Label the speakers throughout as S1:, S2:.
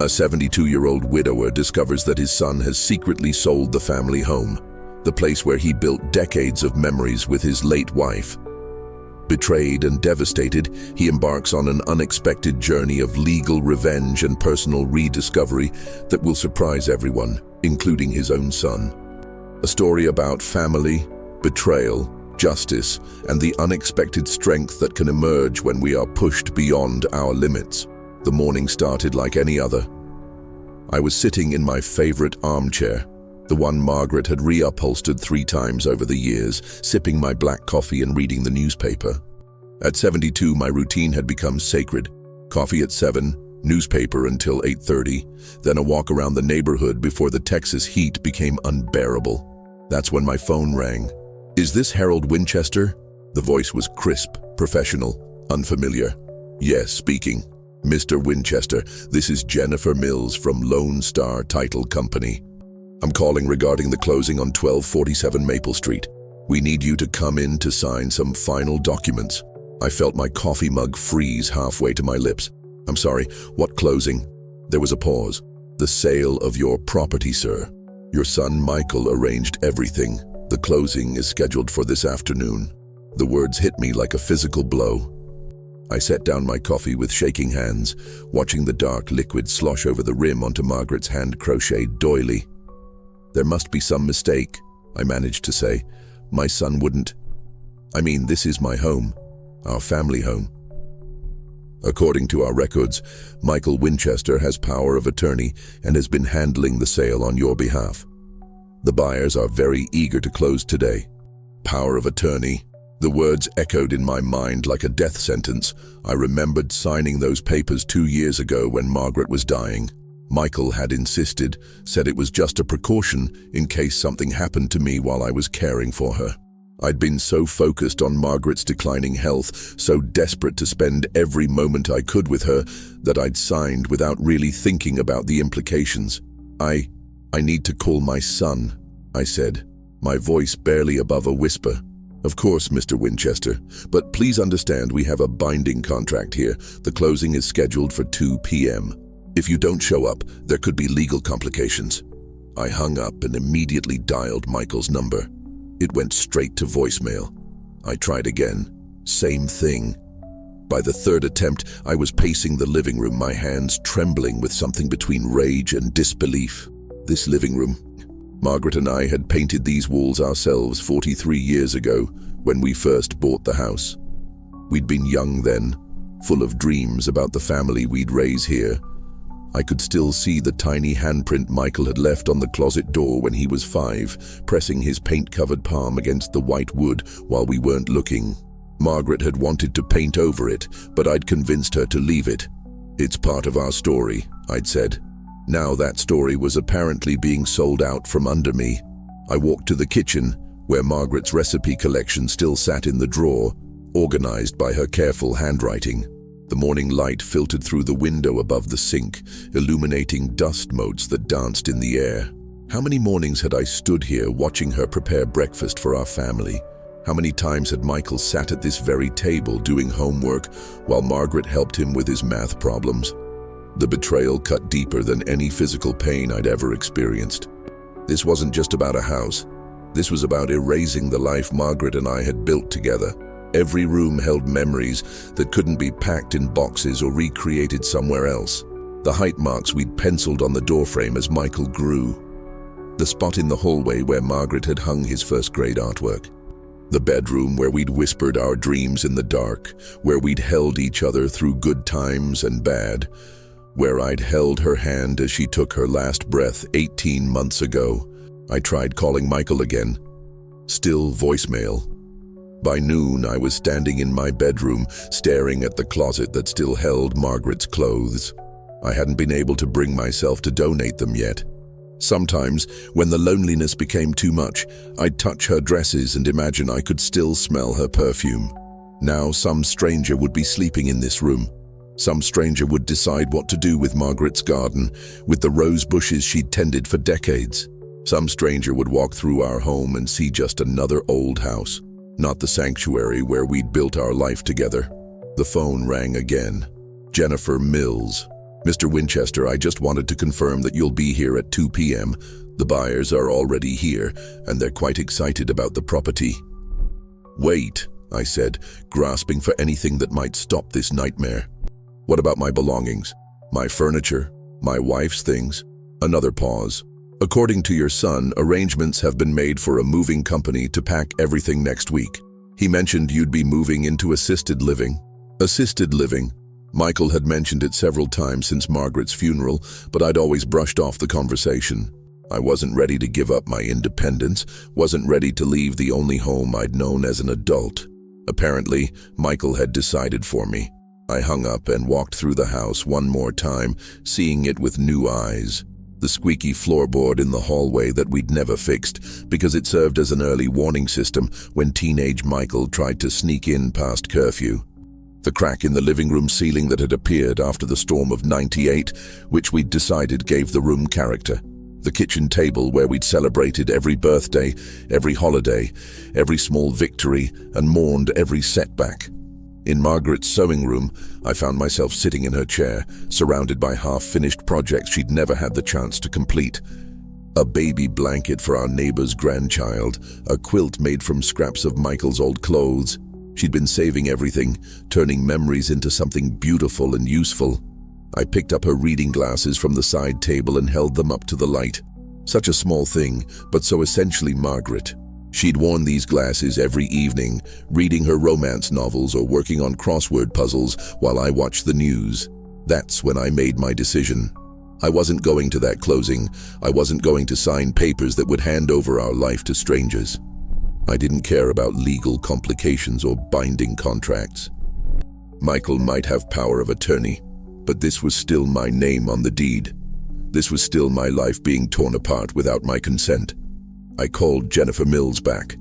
S1: A 72-year-old widower discovers that his son has secretly sold the family home, the place where he built decades of memories with his late wife. Betrayed and devastated, he embarks on an unexpected journey of legal revenge and personal rediscovery that will surprise everyone, including his own son. A story about family, betrayal, justice, and the unexpected strength that can emerge when we are pushed beyond our limits. The morning started like any other. I was sitting in my favorite armchair, the one Margaret had reupholstered 3 times over the years, sipping my black coffee and reading the newspaper. At 72, my routine had become sacred. Coffee at 7, newspaper until 8:30, then a walk around the neighborhood before the Texas heat became unbearable. That's when my phone rang. "Is this Harold Winchester?" The voice was crisp, professional, unfamiliar. "Yes, speaking. Mr. Winchester, this is Jennifer Mills from Lone Star Title Company. I'm calling regarding the closing on 1247 Maple Street. We need you to come in to sign some final documents." I felt my coffee mug freeze halfway to my lips. "I'm sorry, what closing?" There was a pause. "The sale of your property, sir. Your son Michael arranged everything. The closing is scheduled for this afternoon." The words hit me like a physical blow. I set down my coffee with shaking hands, watching the dark liquid slosh over the rim onto Margaret's hand-crocheted doily. "There must be some mistake," I managed to say. "My son wouldn't. This is my home, our family home." According to our records, Michael Winchester has power of attorney and has been handling the sale on your behalf. The buyers are very eager to close today. Power of attorney. The words echoed in my mind like a death sentence. I remembered signing those papers 2 years ago when Margaret was dying. Michael had insisted, said it was just a precaution in case something happened to me while I was caring for her. I'd been so focused on Margaret's declining health, so desperate to spend every moment I could with her, that I'd signed without really thinking about the implications. I need to call my son," I said, my voice barely above a whisper. "Of course, Mr. Winchester, but please understand we have a binding contract here. The closing is scheduled for 2 p.m. If you don't show up, there could be legal complications." I hung up and immediately dialed Michael's number. It went straight to voicemail. I tried again. Same thing. By the 3rd attempt, I was pacing the living room, my hands trembling with something between rage and disbelief. This living room. Margaret and I had painted these walls ourselves 43 years ago when we first bought the house. We'd been young then, full of dreams about the family we'd raise here. I could still see the tiny handprint Michael had left on the closet door when he was 5, pressing his paint-covered palm against the white wood while we weren't looking. Margaret had wanted to paint over it, but I'd convinced her to leave it. "It's part of our story," I'd said. Now that story was apparently being sold out from under me. I walked to the kitchen, where Margaret's recipe collection still sat in the drawer, organized by her careful handwriting. The morning light filtered through the window above the sink, illuminating dust motes that danced in the air. How many mornings had I stood here watching her prepare breakfast for our family? How many times had Michael sat at this very table doing homework while Margaret helped him with his math problems? The betrayal cut deeper than any physical pain I'd ever experienced. This wasn't just about a house. This was about erasing the life Margaret and I had built together. Every room held memories that couldn't be packed in boxes or recreated somewhere else. The height marks we'd penciled on the doorframe as Michael grew. The spot in the hallway where Margaret had hung his first-grade artwork. The bedroom where we'd whispered our dreams in the dark, where we'd held each other through good times and bad, where I'd held her hand as she took her last breath 18 months ago. I tried calling Michael again. Still voicemail. By noon, I was standing in my bedroom, staring at the closet that still held Margaret's clothes. I hadn't been able to bring myself to donate them yet. Sometimes, when the loneliness became too much, I'd touch her dresses and imagine I could still smell her perfume. Now some stranger would be sleeping in this room. Some stranger would decide what to do with Margaret's garden, with the rose bushes she'd tended for decades. Some stranger would walk through our home and see just another old house, not the sanctuary where we'd built our life together. The phone rang again. Jennifer Mills. Mr. Winchester, I just wanted to confirm that you'll be here at 2 p.m. The buyers are already here, and they're quite excited about the property. Wait, I said, grasping for anything that might stop this nightmare. What about my belongings? My furniture? My wife's things? Another pause. According to your son, arrangements have been made for a moving company to pack everything next week. He mentioned you'd be moving into assisted living. Assisted living. Michael had mentioned it several times since Margaret's funeral, but I'd always brushed off the conversation. I wasn't ready to give up my independence, wasn't ready to leave the only home I'd known as an adult. Apparently, Michael had decided for me. I hung up and walked through the house one more time, seeing it with new eyes. The squeaky floorboard in the hallway that we'd never fixed because it served as an early warning system when teenage Michael tried to sneak in past curfew. The crack in the living room ceiling that had appeared after the storm of '98, which we'd decided gave the room character. The kitchen table where we'd celebrated every birthday, every holiday, every small victory, and mourned every setback. In Margaret's sewing room, I found myself sitting in her chair, surrounded by half-finished projects she'd never had the chance to complete. A baby blanket for our neighbor's grandchild, a quilt made from scraps of Michael's old clothes. She'd been saving everything, turning memories into something beautiful and useful. I picked up her reading glasses from the side table and held them up to the light. Such a small thing, but so essentially Margaret. She'd worn these glasses every evening, reading her romance novels or working on crossword puzzles while I watched the news. That's when I made my decision. I wasn't going to that closing. I wasn't going to sign papers that would hand over our life to strangers. I didn't care about legal complications or binding contracts. Michael might have power of attorney, but this was still my name on the deed. This was still my life being torn apart without my consent. I called Jennifer Mills back.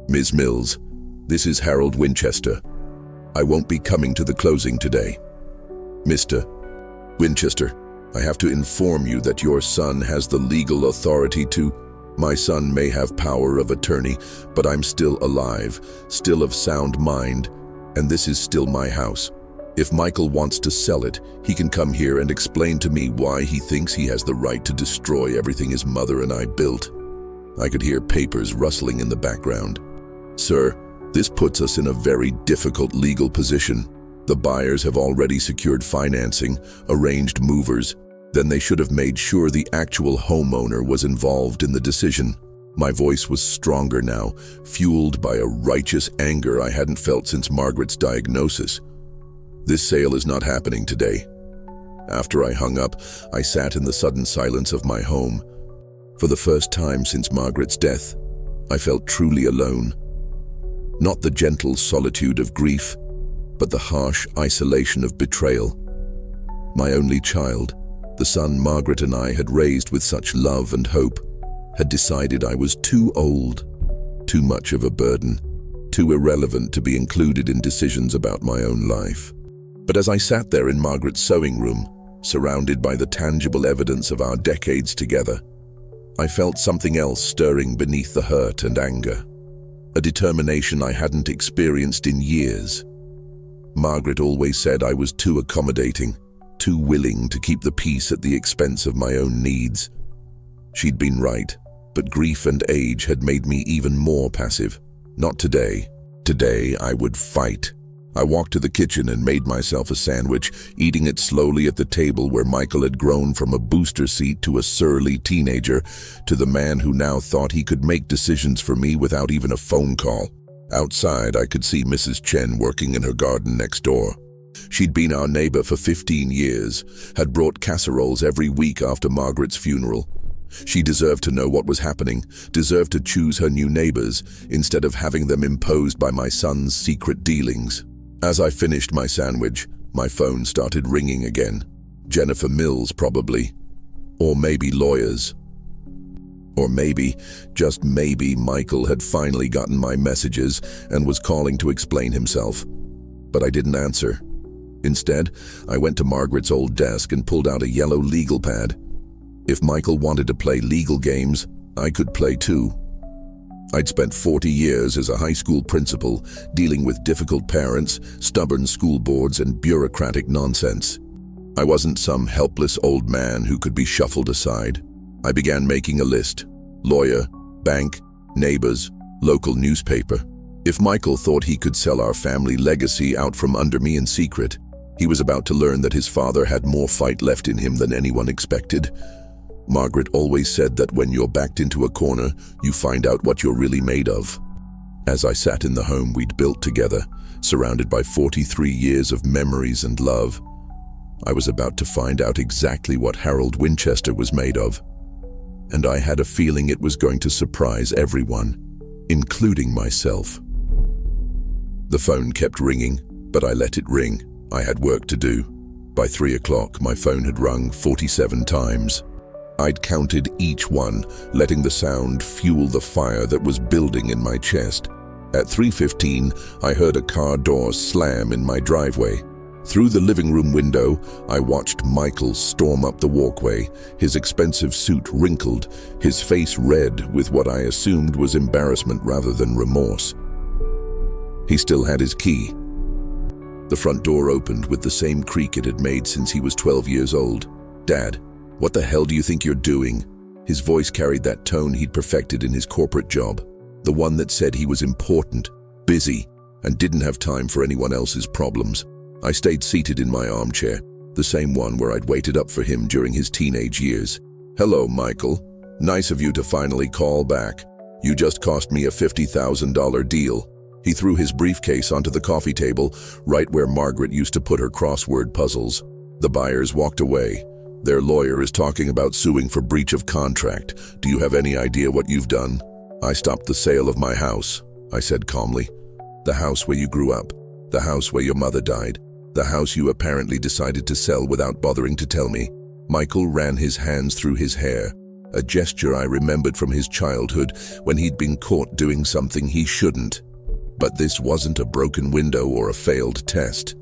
S1: Ms. Mills, this is Harold Winchester. I won't be coming to the closing today. Mr. Winchester, I have to inform you that your son has the legal authority to... My son may have power of attorney, but I'm still alive, still of sound mind, and this is still my house. If Michael wants to sell it, he can come here and explain to me why he thinks he has the right to destroy everything his mother and I built. I could hear papers rustling in the background. Sir, this puts us in a very difficult legal position. The buyers have already secured financing, arranged movers. Then they should have made sure the actual homeowner was involved in the decision. My voice was stronger now, fueled by a righteous anger I hadn't felt since Margaret's diagnosis. This sale is not happening today. After I hung up, I sat in the sudden silence of my home. For the first time since Margaret's death, I felt truly alone. Not the gentle solitude of grief, but the harsh isolation of betrayal. My only child, the son Margaret and I had raised with such love and hope, had decided I was too old, too much of a burden, too irrelevant to be included in decisions about my own life. But as I sat there in Margaret's sewing room, surrounded by the tangible evidence of our decades together, I felt something else stirring beneath the hurt and anger, a determination I hadn't experienced in years. Margaret always said I was too accommodating, too willing to keep the peace at the expense of my own needs. She'd been right, but grief and age had made me even more passive. Not today. Today I would fight. I walked to the kitchen and made myself a sandwich, eating it slowly at the table where Michael had grown from a booster seat to a surly teenager to the man who now thought he could make decisions for me without even a phone call. Outside, I could see Mrs. Chen working in her garden next door. She'd been our neighbor for 15 years, had brought casseroles every week after Margaret's funeral. She deserved to know what was happening, deserved to choose her new neighbors, instead of having them imposed by my son's secret dealings. As I finished my sandwich, my phone started ringing again. Jennifer Mills, probably. Or maybe lawyers. Or maybe, just maybe, Michael had finally gotten my messages and was calling to explain himself. But I didn't answer. Instead, I went to Margaret's old desk and pulled out a yellow legal pad. If Michael wanted to play legal games, I could play too. I'd spent 40 years as a high school principal, dealing with difficult parents, stubborn school boards, and bureaucratic nonsense. I wasn't some helpless old man who could be shuffled aside. I began making a list: lawyer, bank, neighbors, local newspaper. If Michael thought he could sell our family legacy out from under me in secret, he was about to learn that his father had more fight left in him than anyone expected. Margaret always said that when you're backed into a corner, you find out what you're really made of. As I sat in the home we'd built together, surrounded by 43 years of memories and love, I was about to find out exactly what Harold Winchester was made of. And I had a feeling it was going to surprise everyone, including myself. The phone kept ringing, but I let it ring. I had work to do. By 3 o'clock, my phone had rung 47 times. I'd counted each one, letting the sound fuel the fire that was building in my chest. At 3:15, I heard a car door slam in my driveway. Through the living room window, I watched Michael storm up the walkway, his expensive suit wrinkled, his face red with what I assumed was embarrassment rather than remorse. He still had his key. The front door opened with the same creak it had made since he was 12 years old. "Dad, what the hell do you think you're doing?" His voice carried that tone he'd perfected in his corporate job, the one that said he was important, busy, and didn't have time for anyone else's problems. I stayed seated in my armchair, the same one where I'd waited up for him during his teenage years. "Hello, Michael. Nice of you to finally call back. You just cost me a $50,000 deal." He threw his briefcase onto the coffee table, right where Margaret used to put her crossword puzzles. The buyers walked away. "Their lawyer is talking about suing for breach of contract. Do you have any idea what you've done?" "I stopped the sale of my house," I said calmly. "The house where you grew up. The house where your mother died. The house you apparently decided to sell without bothering to tell me." Michael ran his hands through his hair, a gesture I remembered from his childhood when he'd been caught doing something he shouldn't. But this wasn't a broken window or a failed test.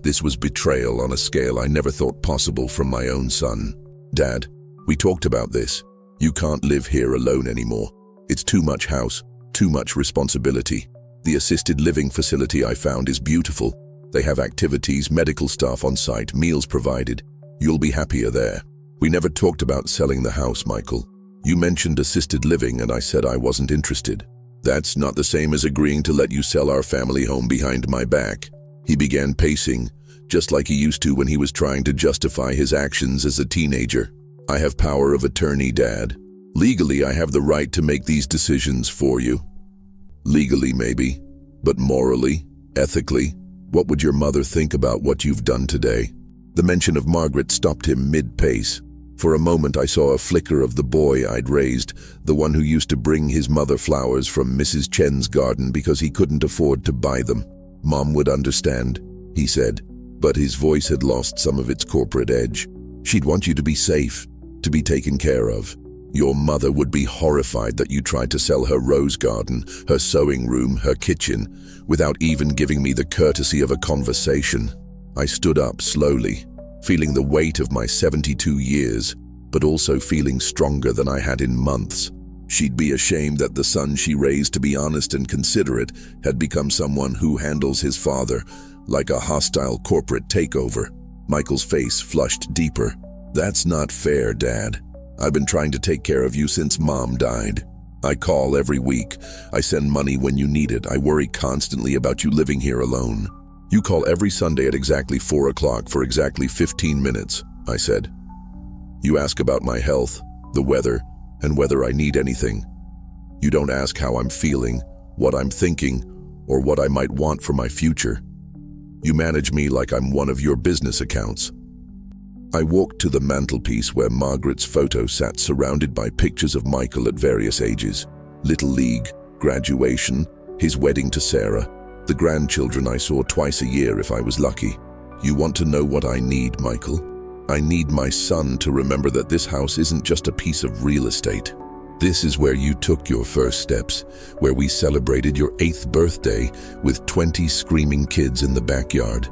S1: This was betrayal on a scale I never thought possible from my own son. "Dad, we talked about this. You can't live here alone anymore. It's too much house, too much responsibility. The assisted living facility I found is beautiful. They have activities, medical staff on site, meals provided. You'll be happier there. We never talked about selling the house, Michael. You mentioned assisted living and I said I wasn't interested. That's not the same as agreeing to let you sell our family home behind my back." He began pacing, just like he used to when he was trying to justify his actions as a teenager. "I have power of attorney, Dad. Legally, I have the right to make these decisions for you." "Legally, maybe. But morally, ethically, what would your mother think about what you've done today?" The mention of Margaret stopped him mid-pace. For a moment I saw a flicker of the boy I'd raised, the one who used to bring his mother flowers from Mrs. Chen's garden because he couldn't afford to buy them. "Mom would understand," he said, but his voice had lost some of its corporate edge. "She'd want you to be safe, to be taken care of. Your mother would be horrified that you tried to sell her rose garden, her sewing room, her kitchen, without even giving me the courtesy of a conversation." I stood up slowly, feeling the weight of my 72 years, but also feeling stronger than I had in months. She'd be ashamed that the son she raised to be honest and considerate had become someone who handles his father like a hostile corporate takeover. Michael's face flushed deeper. "That's not fair, Dad. I've been trying to take care of you since Mom died. I call every week. I send money when you need it. I worry constantly about you living here alone. You call every Sunday at exactly 4 o'clock for exactly 15 minutes, I said. You ask about my health, the weather, and whether I need anything. You don't ask how I'm feeling, what I'm thinking, or what I might want for my future. You manage me like I'm one of your business accounts." I walked to the mantelpiece where Margaret's photo sat surrounded by pictures of Michael at various ages. Little League, graduation, his wedding to Sarah, the grandchildren I saw twice a year if I was lucky. "You want to know what I need, Michael? I need my son to remember that this house isn't just a piece of real estate. This is where you took your first steps, where we celebrated your 8th birthday with 20 screaming kids in the backyard.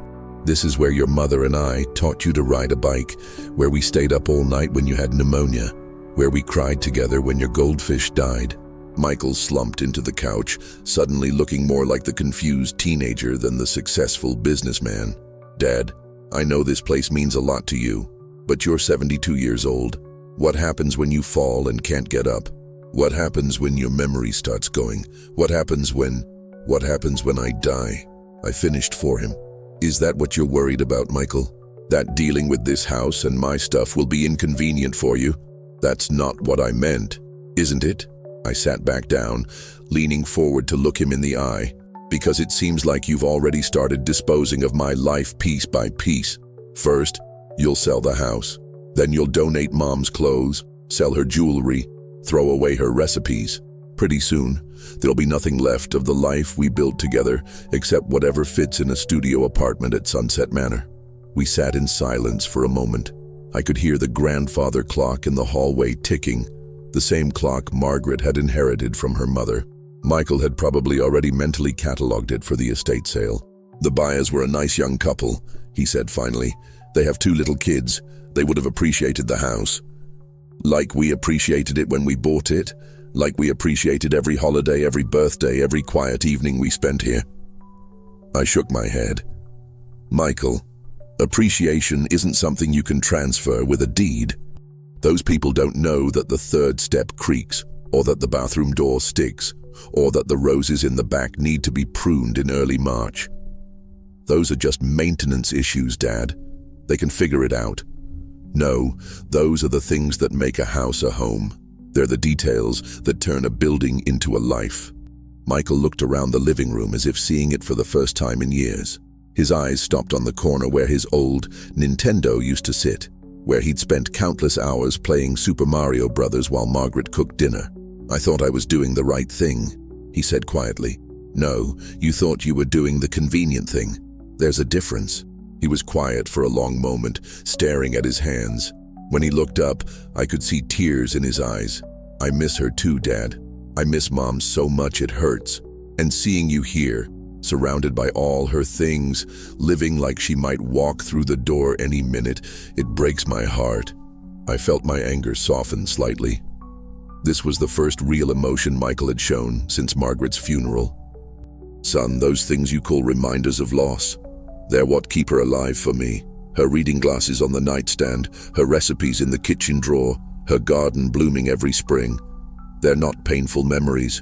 S1: This is where your mother and I taught you to ride a bike, where we stayed up all night when you had pneumonia, where we cried together when your goldfish died." Michael slumped into the couch, suddenly looking more like the confused teenager than the successful businessman. "Dad, I know this place means a lot to you, but you're 72 years old. What happens when you fall and can't get up? What happens when your memory starts going? What happens when I die? I finished for him. Is that what you're worried about, Michael? That dealing with this house and my stuff will be inconvenient for you? That's not what I meant, isn't it? I sat back down, leaning forward to look him in the eye. Because it seems like you've already started disposing of my life piece by piece. First, you'll sell the house. Then you'll donate Mom's clothes, sell her jewelry, throw away her recipes. Pretty soon, there'll be nothing left of the life we built together except whatever fits in a studio apartment at Sunset Manor. We sat in silence for a moment. I could hear the grandfather clock in the hallway ticking, the same clock Margaret had inherited from her mother. Michael had probably already mentally catalogued it for the estate sale. The buyers were a nice young couple, he said finally. They have 2 little kids. They would have appreciated the house. Like we appreciated it when we bought it. Like we appreciated every holiday, every birthday, every quiet evening we spent here. I shook my head. Michael, appreciation isn't something you can transfer with a deed. Those people don't know that the 3rd step creaks, or that the bathroom door sticks, or that the roses in the back need to be pruned in early March. Those are just maintenance issues, Dad. They can figure it out. No, those are the things that make a house a home. They're the details that turn a building into a life. Michael looked around the living room as if seeing it for the first time in years. His eyes stopped on the corner where his old Nintendo used to sit, where he'd spent countless hours playing Super Mario Brothers while Margaret cooked dinner. I thought I was doing the right thing, he said quietly. No, you thought you were doing the convenient thing. There's a difference. He was quiet for a long moment, staring at his hands. When he looked up, I could see tears in his eyes. I miss her too, Dad. I miss Mom so much it hurts. And seeing you here, surrounded by all her things, living like she might walk through the door any minute, it breaks my heart. I felt my anger soften slightly. This was the first real emotion Michael had shown since Margaret's funeral. Son, those things you call reminders of loss, they're what keep her alive for me. Her reading glasses on the nightstand, her recipes in the kitchen drawer, her garden blooming every spring. They're not painful memories.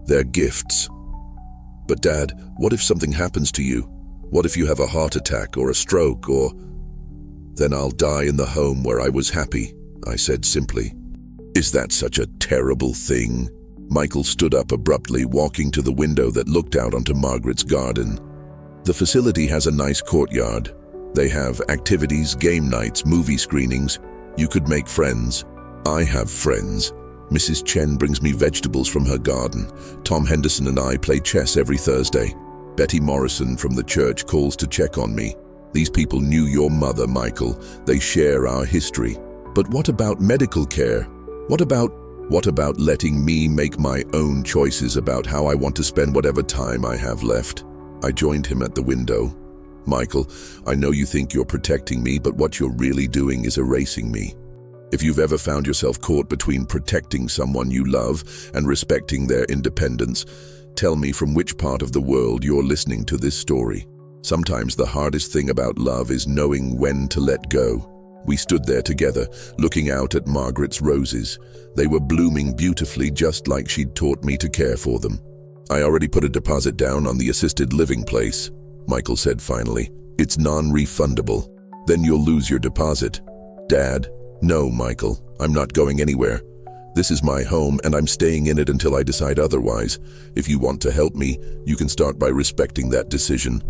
S1: They're gifts. But Dad, what if something happens to you? What if you have a heart attack or a stroke or... Then I'll die in the home where I was happy, I said simply. Is that such a terrible thing? Michael stood up abruptly, walking to the window that looked out onto Margaret's garden. The facility has a nice courtyard. They have activities, game nights, movie screenings. You could make friends. I have friends. Mrs. Chen brings me vegetables from her garden. Tom Henderson and I play chess every Thursday. Betty Morrison from the church calls to check on me. These people knew your mother, Michael. They share our history. But what about medical care? What about letting me make my own choices about how I want to spend whatever time I have left? I joined him at the window. Michael, I know you think you're protecting me, but what you're really doing is erasing me. If you've ever found yourself caught between protecting someone you love and respecting their independence, tell me from which part of the world you're listening to this story. Sometimes the hardest thing about love is knowing when to let go. We stood there together, looking out at Margaret's roses. They were blooming beautifully, just like she'd taught me to care for them. I already put a deposit down on the assisted living place, Michael said finally. It's non-refundable. Then you'll lose your deposit. Dad, no, Michael, I'm not going anywhere. This is my home and I'm staying in it until I decide otherwise. If you want to help me, you can start by respecting that decision.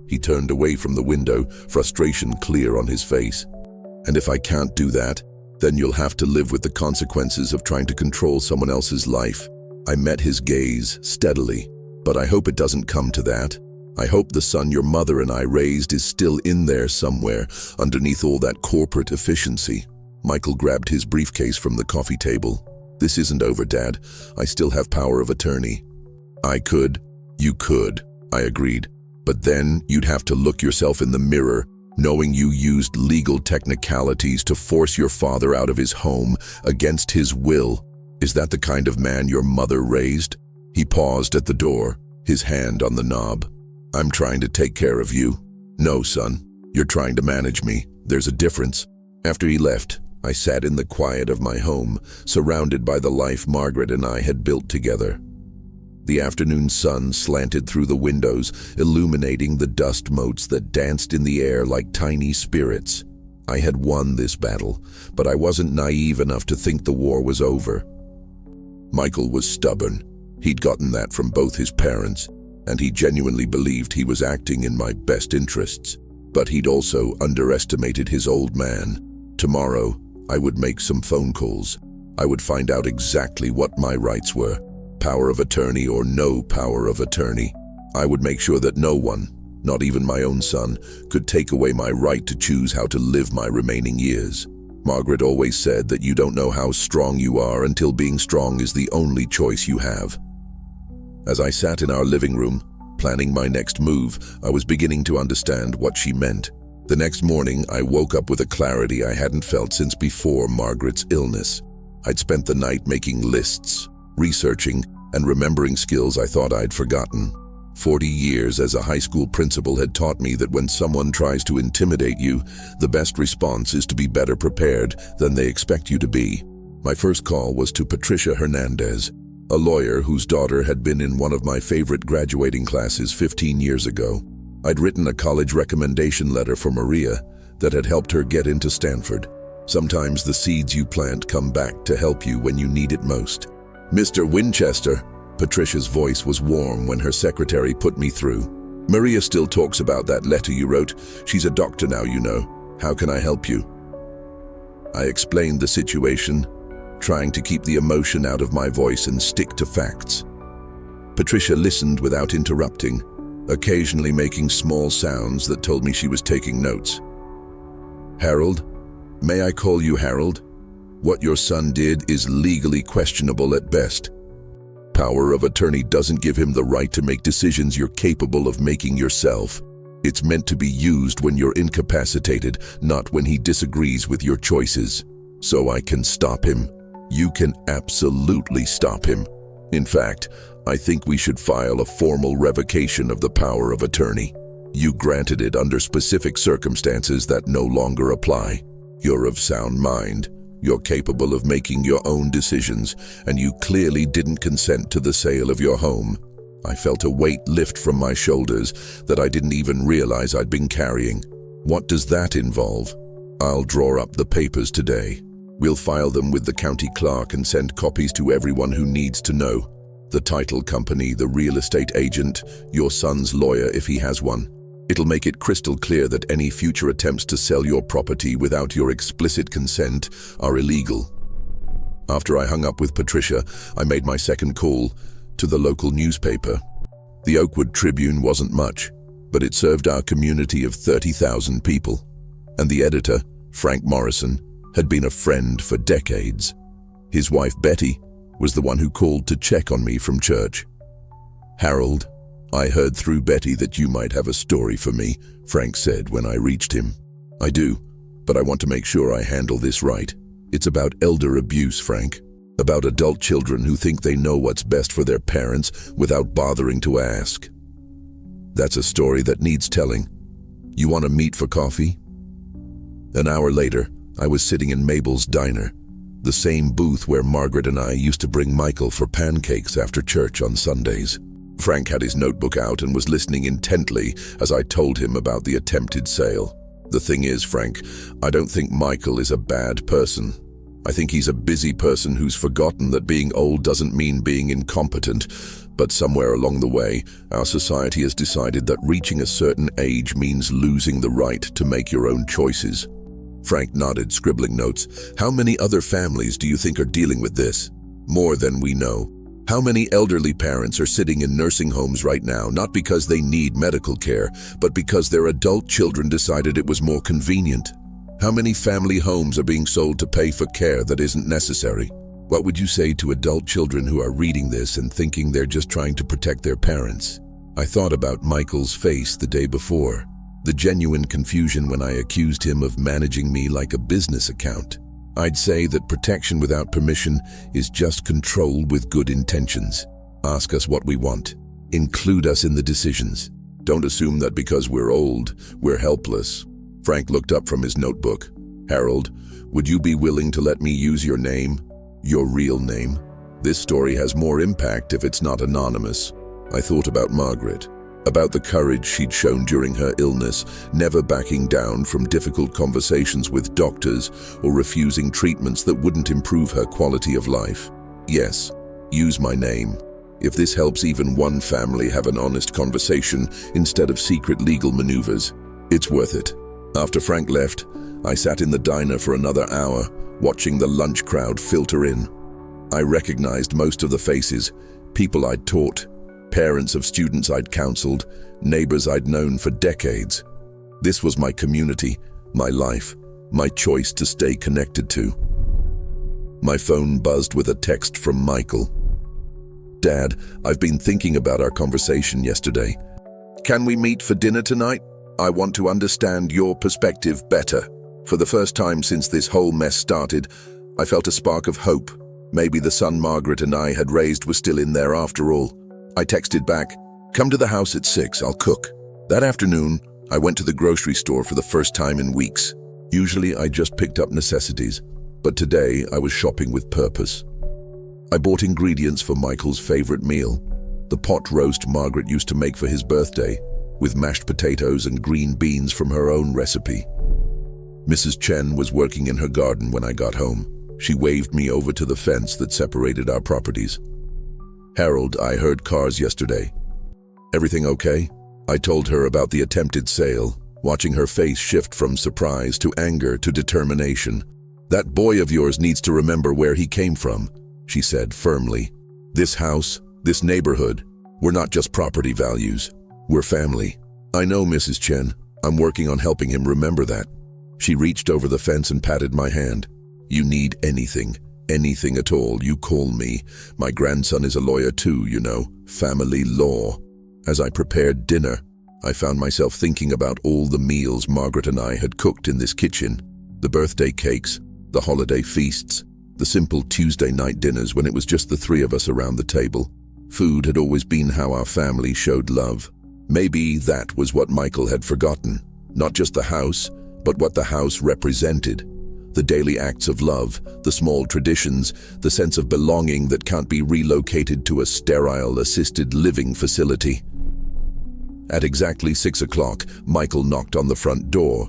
S1: He turned away from the window, frustration clear on his face. And if I can't do that, then you'll have to live with the consequences of trying to control someone else's life. I met his gaze steadily, but I hope it doesn't come to that. I hope the son your mother and I raised is still in there somewhere, underneath all that corporate efficiency. Michael grabbed his briefcase from the coffee table. This isn't over, Dad. I still have power of attorney. You could, I agreed. But then you'd have to look yourself in the mirror, knowing you used legal technicalities to force your father out of his home against his will. Is that the kind of man your mother raised? He paused at the door, his hand on the knob. I'm trying to take care of you. No, son. You're trying to manage me. There's a difference. After he left, I sat in the quiet of my home, surrounded by the life Margaret and I had built together. The afternoon sun slanted through the windows, illuminating the dust motes that danced in the air like tiny spirits. I had won this battle, but I wasn't naive enough to think the war was over. Michael was stubborn. He'd gotten that from both his parents, and he genuinely believed he was acting in my best interests. But he'd also underestimated his old man. Tomorrow, I would make some phone calls. I would find out exactly what my rights were, power of attorney or no power of attorney. I would make sure that no one, not even my own son, could take away my right to choose how to live my remaining years. Margaret always said that you don't know how strong you are until being strong is the only choice you have. As I sat in our living room, planning my next move, I was beginning to understand what she meant. The next morning, I woke up with a clarity I hadn't felt since before Margaret's illness. I'd spent the night making lists, researching, and remembering skills I thought I'd forgotten. 40 years as a high school principal had taught me that when someone tries to intimidate you, the best response is to be better prepared than they expect you to be. My first call was to Patricia Hernandez, a lawyer whose daughter had been in one of my favorite graduating classes 15 years ago. I'd written a college recommendation letter for Maria that had helped her get into Stanford. Sometimes the seeds you plant come back to help you when you need it most. Mr. Winchester, Patricia's voice was warm when her secretary put me through. Maria still talks about that letter you wrote. She's a doctor now, you know. How can I help you? I explained the situation, trying to keep the emotion out of my voice and stick to facts. Patricia listened without interrupting, occasionally making small sounds that told me she was taking notes. Harold? May I call you Harold? What your son did is legally questionable at best. Power of attorney doesn't give him the right to make decisions you're capable of making yourself. It's meant to be used when you're incapacitated, not when he disagrees with your choices. So I can stop him. You can absolutely stop him. In fact, I think we should file a formal revocation of the power of attorney. You granted it under specific circumstances that no longer apply. You're of sound mind. You're capable of making your own decisions, and you clearly didn't consent to the sale of your home. I felt a weight lift from my shoulders that I didn't even realize I'd been carrying. What does that involve? I'll draw up the papers today. We'll file them with the county clerk and send copies to everyone who needs to know. The title company, the real estate agent, your son's lawyer if he has one. It'll make it crystal clear that any future attempts to sell your property without your explicit consent are illegal. After I hung up with Patricia, I made my second call to the local newspaper. The Oakwood Tribune wasn't much, but it served our community of 30,000 people. And the editor, Frank Morrison, had been a friend for decades. His wife, Betty, was the one who called to check on me from church. Harold, I heard through Betty that you might have a story for me, Frank said when I reached him. I do, but I want to make sure I handle this right. It's about elder abuse, Frank. About adult children who think they know what's best for their parents without bothering to ask. That's a story that needs telling. You want to meet for coffee? An hour later, I was sitting in Mabel's diner, the same booth where Margaret and I used to bring Michael for pancakes after church on Sundays. Frank had his notebook out and was listening intently as I told him about the attempted sale. The thing is, Frank, I don't think Michael is a bad person. I think he's a busy person who's forgotten that being old doesn't mean being incompetent, but somewhere along the way, our society has decided that reaching a certain age means losing the right to make your own choices. Frank nodded, scribbling notes. How many other families do you think are dealing with this? More than we know. How many elderly parents are sitting in nursing homes right now, not because they need medical care, but because their adult children decided it was more convenient? How many family homes are being sold to pay for care that isn't necessary? What would you say to adult children who are reading this and thinking they're just trying to protect their parents? I thought about Michael's face the day before, the genuine confusion when I accused him of managing me like a business account. I'd say that protection without permission is just control with good intentions. Ask us what we want. Include us in the decisions. Don't assume that because we're old, we're helpless. Frank looked up from his notebook. "Harold, would you be willing to let me use your name? Your real name? This story has more impact if it's not anonymous." I thought about Margaret, about the courage she'd shown during her illness, never backing down from difficult conversations with doctors or refusing treatments that wouldn't improve her quality of life. Yes, use my name. If this helps even one family have an honest conversation instead of secret legal maneuvers, it's worth it. After Frank left, I sat in the diner for another hour, watching the lunch crowd filter in. I recognized most of the faces, people I'd taught, parents of students I'd counseled, neighbors I'd known for decades. This was my community, my life, my choice to stay connected to. My phone buzzed with a text from Michael. "Dad, I've been thinking about our conversation yesterday. Can we meet for dinner tonight? I want to understand your perspective better." For the first time since this whole mess started, I felt a spark of hope. Maybe the son Margaret and I had raised was still in there after all. I texted back, "Come to the house at 6, I'll cook." That afternoon, I went to the grocery store for the first time in weeks. Usually I just picked up necessities, but today I was shopping with purpose. I bought ingredients for Michael's favorite meal, the pot roast Margaret used to make for his birthday, with mashed potatoes and green beans from her own recipe. Mrs. Chen was working in her garden when I got home. She waved me over to the fence that separated our properties. "Harold, I heard cars yesterday. Everything okay?" I told her about the attempted sale, watching her face shift from surprise to anger to determination. "That boy of yours needs to remember where he came from," she said firmly. "This house, this neighborhood, we're not just property values. We're family." "I know, Mrs. Chen. I'm working on helping him remember that." She reached over the fence and patted my hand. "You need anything at all, you call me. My grandson is a lawyer too, you know, family law." As I prepared dinner, I found myself thinking about all the meals Margaret and I had cooked in this kitchen. The birthday cakes, the holiday feasts, the simple Tuesday night dinners when it was just the three of us around the table. Food had always been how our family showed love. Maybe that was what Michael had forgotten. Not just the house, but what the house represented. The daily acts of love, the small traditions, the sense of belonging that can't be relocated to a sterile assisted living facility. At exactly 6 o'clock, Michael knocked on the front door.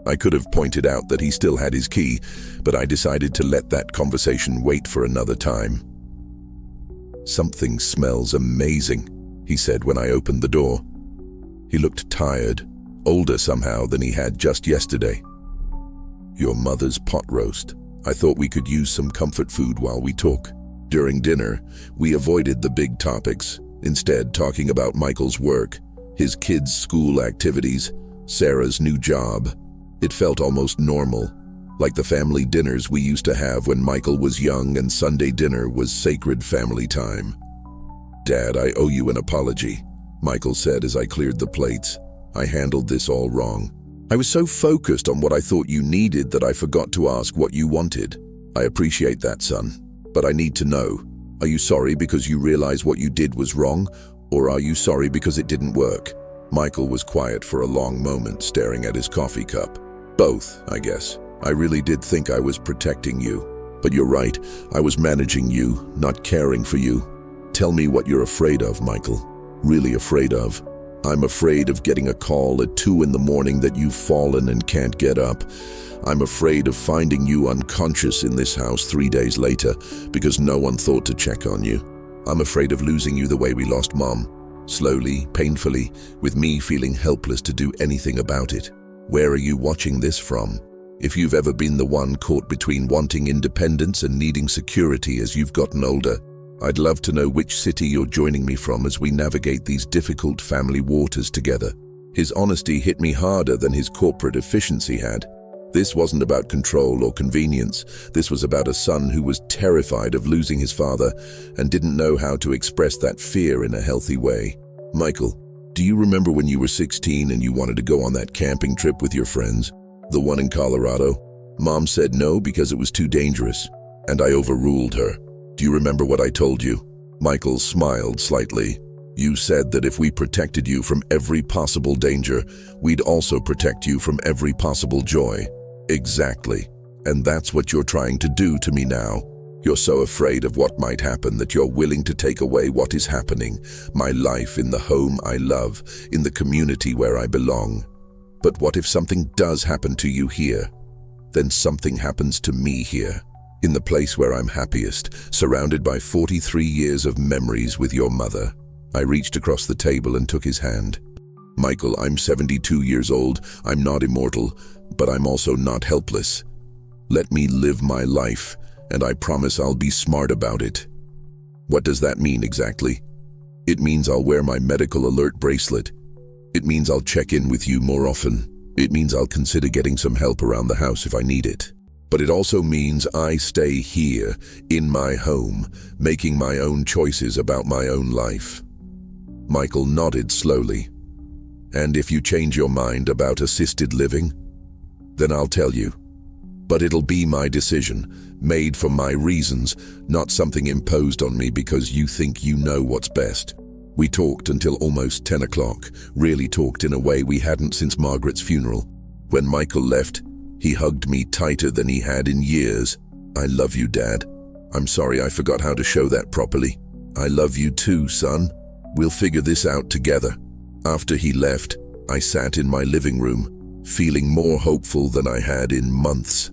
S1: I could have pointed out that he still had his key, but I decided to let that conversation wait for another time. "Something smells amazing," he said when I opened the door. He looked tired, older somehow than he had just yesterday. "Your mother's pot roast. I thought we could use some comfort food while we talk." During dinner, we avoided the big topics, instead talking about Michael's work, his kids' school activities, Sarah's new job. It felt almost normal, like the family dinners we used to have when Michael was young and Sunday dinner was sacred family time. "Dad, I owe you an apology," Michael said as I cleared the plates. "I handled this all wrong. I was so focused on what I thought you needed that I forgot to ask what you wanted. I appreciate that, son. But I need to know, are you sorry because you realize what you did was wrong, or are you sorry because it didn't work?" Michael was quiet for a long moment, staring at his coffee cup. "Both, I guess. I really did think I was protecting you. But you're right, I was managing you, not caring for you. Tell me what you're afraid of, Michael. Really afraid of." "I'm afraid of getting a call at 2 in the morning that you've fallen and can't get up. I'm afraid of finding you unconscious in this house 3 days later because no one thought to check on you. I'm afraid of losing you the way we lost Mom. Slowly, painfully, with me feeling helpless to do anything about it. Where are you watching this from? If you've ever been the one caught between wanting independence and needing security as you've gotten older, I'd love to know which city you're joining me from as we navigate these difficult family waters together." His honesty hit me harder than his corporate efficiency had. This wasn't about control or convenience. This was about a son who was terrified of losing his father and didn't know how to express that fear in a healthy way. "Michael, do you remember when you were 16 and you wanted to go on that camping trip with your friends? The one in Colorado? Mom said no because it was too dangerous, and I overruled her. Do you remember what I told you?" Michael smiled slightly. You said that if we protected you from every possible danger, we'd also protect you from every possible joy. Exactly. And that's what you're trying to do to me now. You're so afraid of what might happen that you're willing to take away what is happening, my life in the home I love, in the community where I belong. But what if something does happen to you here? Then something happens to me here, in the place where I'm happiest, surrounded by 43 years of memories with your mother. I reached across the table and took his hand. Michael, I'm 72 years old. I'm not immortal, but I'm also not helpless. Let me live my life, and I promise I'll be smart about it. What does that mean exactly? It means I'll wear my medical alert bracelet. It means I'll check in with you more often. It means I'll consider getting some help around the house if I need it. But it also means I stay here, in my home, making my own choices about my own life. Michael nodded slowly. And if you change your mind about assisted living, then I'll tell you. But it'll be my decision, made for my reasons, not something imposed on me because you think you know what's best. We talked until almost 10 o'clock, really talked in a way we hadn't since Margaret's funeral. When Michael left, he hugged me tighter than he had in years. I love you, Dad. I'm sorry I forgot how to show that properly. I love you too, son. We'll figure this out together. After he left, I sat in my living room, feeling more hopeful than I had in months.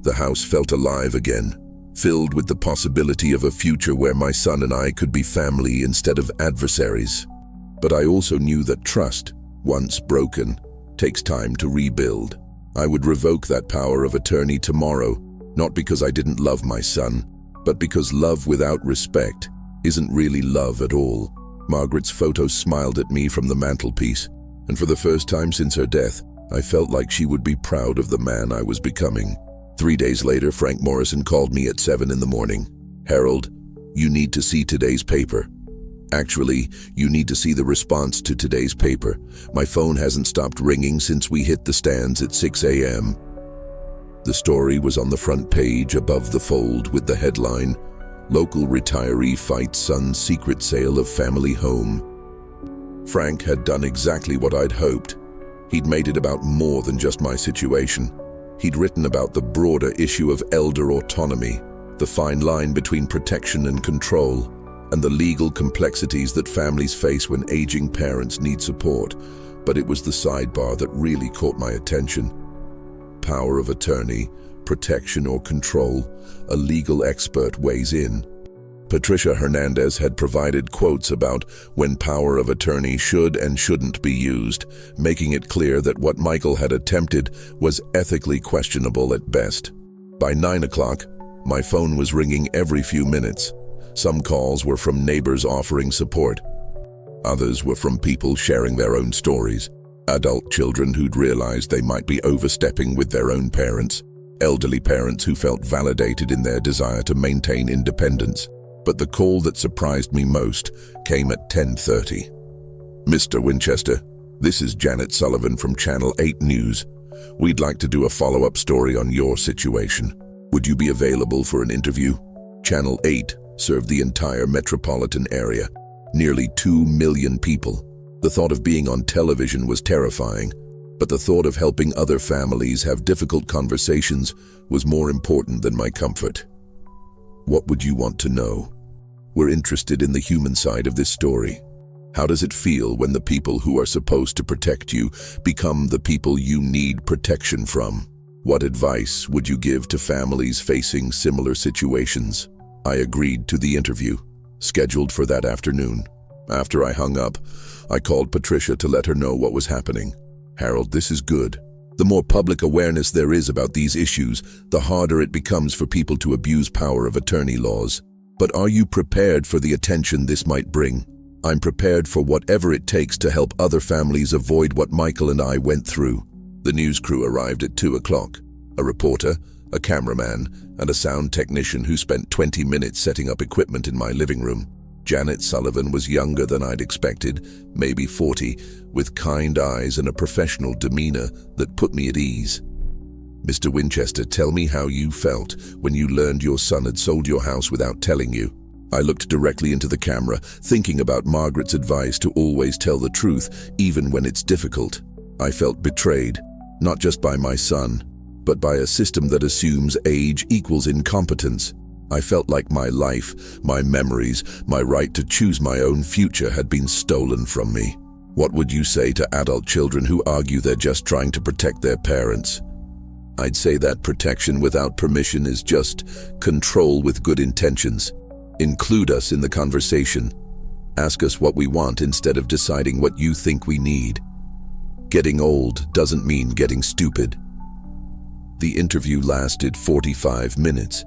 S1: The house felt alive again, filled with the possibility of a future where my son and I could be family instead of adversaries. But I also knew that trust, once broken, takes time to rebuild. I would revoke that power of attorney tomorrow, not because I didn't love my son, but because love without respect isn't really love at all. Margaret's photo smiled at me from the mantelpiece, and for the first time since her death, I felt like she would be proud of the man I was becoming. 3 days later, Frank Morrison called me at 7 in the morning. Harold, you need to see today's paper. Actually, you need to see the response to today's paper. My phone hasn't stopped ringing since we hit the stands at 6 a.m. The story was on the front page above the fold with the headline, Local Retiree Fights Son's Secret Sale of Family Home. Frank had done exactly what I'd hoped. He'd made it about more than just my situation. He'd written about the broader issue of elder autonomy, the fine line between protection and control, and the legal complexities that families face when aging parents need support. But it was the sidebar that really caught my attention. Power of attorney, protection or control, a legal expert weighs in. Patricia Hernandez had provided quotes about when power of attorney should and shouldn't be used, making it clear that what Michael had attempted was ethically questionable at best. By 9 o'clock, my phone was ringing every few minutes. Some calls were from neighbors offering support. Others were from people sharing their own stories. Adult children who'd realized they might be overstepping with their own parents. Elderly parents who felt validated in their desire to maintain independence. But the call that surprised me most came at 10:30. Mr. Winchester, this is Janet Sullivan from Channel 8 News. We'd like to do a follow-up story on your situation. Would you be available for an interview? Channel 8 served the entire metropolitan area, nearly 2 million people. The thought of being on television was terrifying, but the thought of helping other families have difficult conversations was more important than my comfort. What would you want to know? We're interested in the human side of this story. How does it feel when the people who are supposed to protect you become the people you need protection from? What advice would you give to families facing similar situations? I agreed to the interview, scheduled for that afternoon. After I hung up, I called Patricia to let her know what was happening. Harold, this is good. The more public awareness there is about these issues, the harder it becomes for people to abuse power of attorney laws. But are you prepared for the attention this might bring? I'm prepared for whatever it takes to help other families avoid what Michael and I went through. The news crew arrived at 2 o'clock. A reporter, a cameraman, and a sound technician who spent 20 minutes setting up equipment in my living room. Janet Sullivan was younger than I'd expected, maybe 40, with kind eyes and a professional demeanor that put me at ease. Mr. Winchester, tell me how you felt when you learned your son had sold your house without telling you. I looked directly into the camera, thinking about Margaret's advice to always tell the truth, even when it's difficult. I felt betrayed, not just by my son, but by a system that assumes age equals incompetence. I felt like my life, my memories, my right to choose my own future had been stolen from me. What would you say to adult children who argue they're just trying to protect their parents? I'd say that protection without permission is just control with good intentions. Include us in the conversation. Ask us what we want instead of deciding what you think we need. Getting old doesn't mean getting stupid. The interview lasted 45 minutes.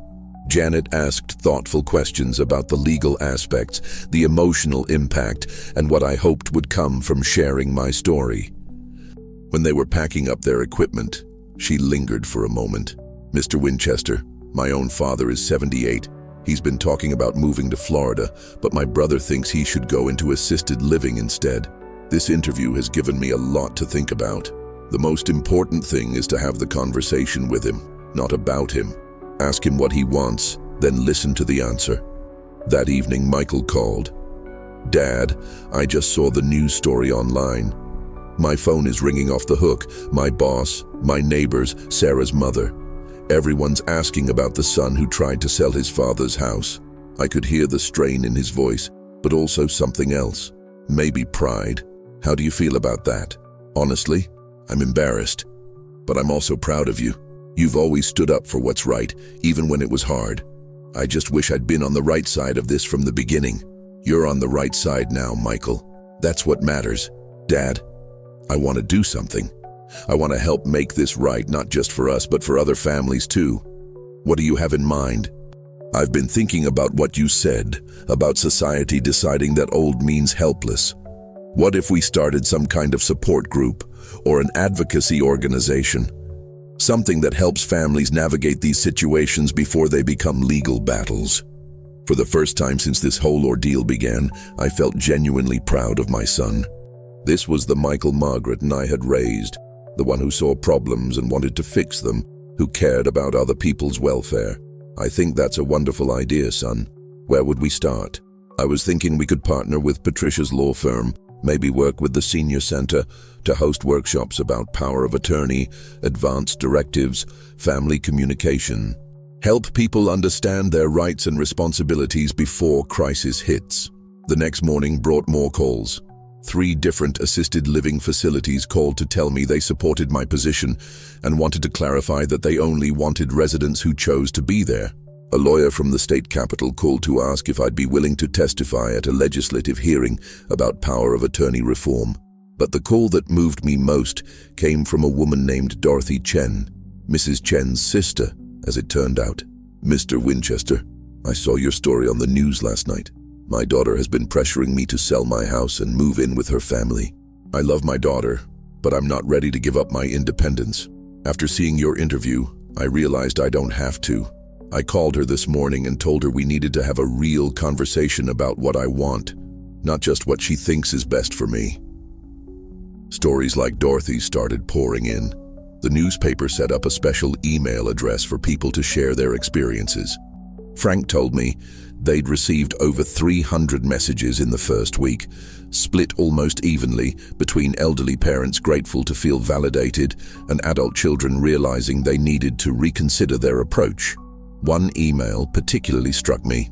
S1: Janet asked thoughtful questions about the legal aspects, the emotional impact, and what I hoped would come from sharing my story. When they were packing up their equipment, she lingered for a moment. "Mr. Winchester, my own father is 78. He's been talking about moving to Florida, but my brother thinks he should go into assisted living instead. This interview has given me a lot to think about. The most important thing is to have the conversation with him, not about him. Ask him what he wants, then listen to the answer." That evening, Michael called. "Dad, I just saw the news story online. My phone is ringing off the hook. My boss, my neighbors, Sarah's mother. Everyone's asking about the son who tried to sell his father's house." I could hear the strain in his voice, but also something else. Maybe pride. "How do you feel about that?" "Honestly, I'm embarrassed, but I'm also proud of you. You've always stood up for what's right, even when it was hard. I just wish I'd been on the right side of this from the beginning." "You're on the right side now, Michael. That's what matters." "Dad, I want to do something. I want to help make this right, not just for us, but for other families too." "What do you have in mind?" "I've been thinking about what you said, about society deciding that old means helpless. What if we started some kind of support group or an advocacy organization? Something that helps families navigate these situations before they become legal battles." For the first time since this whole ordeal began, I felt genuinely proud of my son. This was the Michael Margaret and I had raised, the one who saw problems and wanted to fix them, who cared about other people's welfare. "I think that's a wonderful idea, son. Where would we start?" I was thinking we could partner with Patricia's law firm, maybe work with the senior center to host workshops about power of attorney, advanced directives, family communication. Help people understand their rights and responsibilities before crisis hits. The next morning brought more calls. 3 different assisted living facilities called to tell me they supported my position and wanted to clarify that they only wanted residents who chose to be there. A lawyer from the state capitol called to ask if I'd be willing to testify at a legislative hearing about power of attorney reform. But the call that moved me most came from a woman named Dorothy Chen, Mrs. Chen's sister, as it turned out. "Mr. Winchester, I saw your story on the news last night. My daughter has been pressuring me to sell my house and move in with her family. I love my daughter, but I'm not ready to give up my independence. After seeing your interview, I realized I don't have to. I called her this morning and told her we needed to have a real conversation about what I want, not just what she thinks is best for me." Stories like Dorothy's started pouring in. The newspaper set up a special email address for people to share their experiences. Frank told me they'd received over 300 messages in the first week, split almost evenly between elderly parents grateful to feel validated and adult children realizing they needed to reconsider their approach. One email particularly struck me.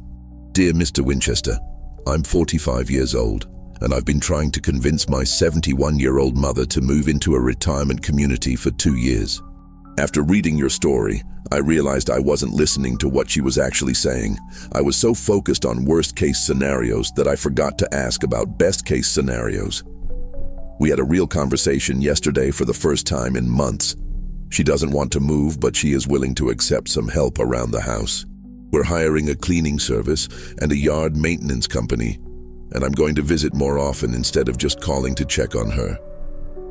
S1: "Dear Mr. Winchester, I'm 45 years old, and I've been trying to convince my 71-year-old mother to move into a retirement community for 2 years. After reading your story, I realized I wasn't listening to what she was actually saying. I was so focused on worst-case scenarios that I forgot to ask about best-case scenarios. We had a real conversation yesterday for the first time in months. She doesn't want to move, but she is willing to accept some help around the house. We're hiring a cleaning service and a yard maintenance company, and I'm going to visit more often instead of just calling to check on her.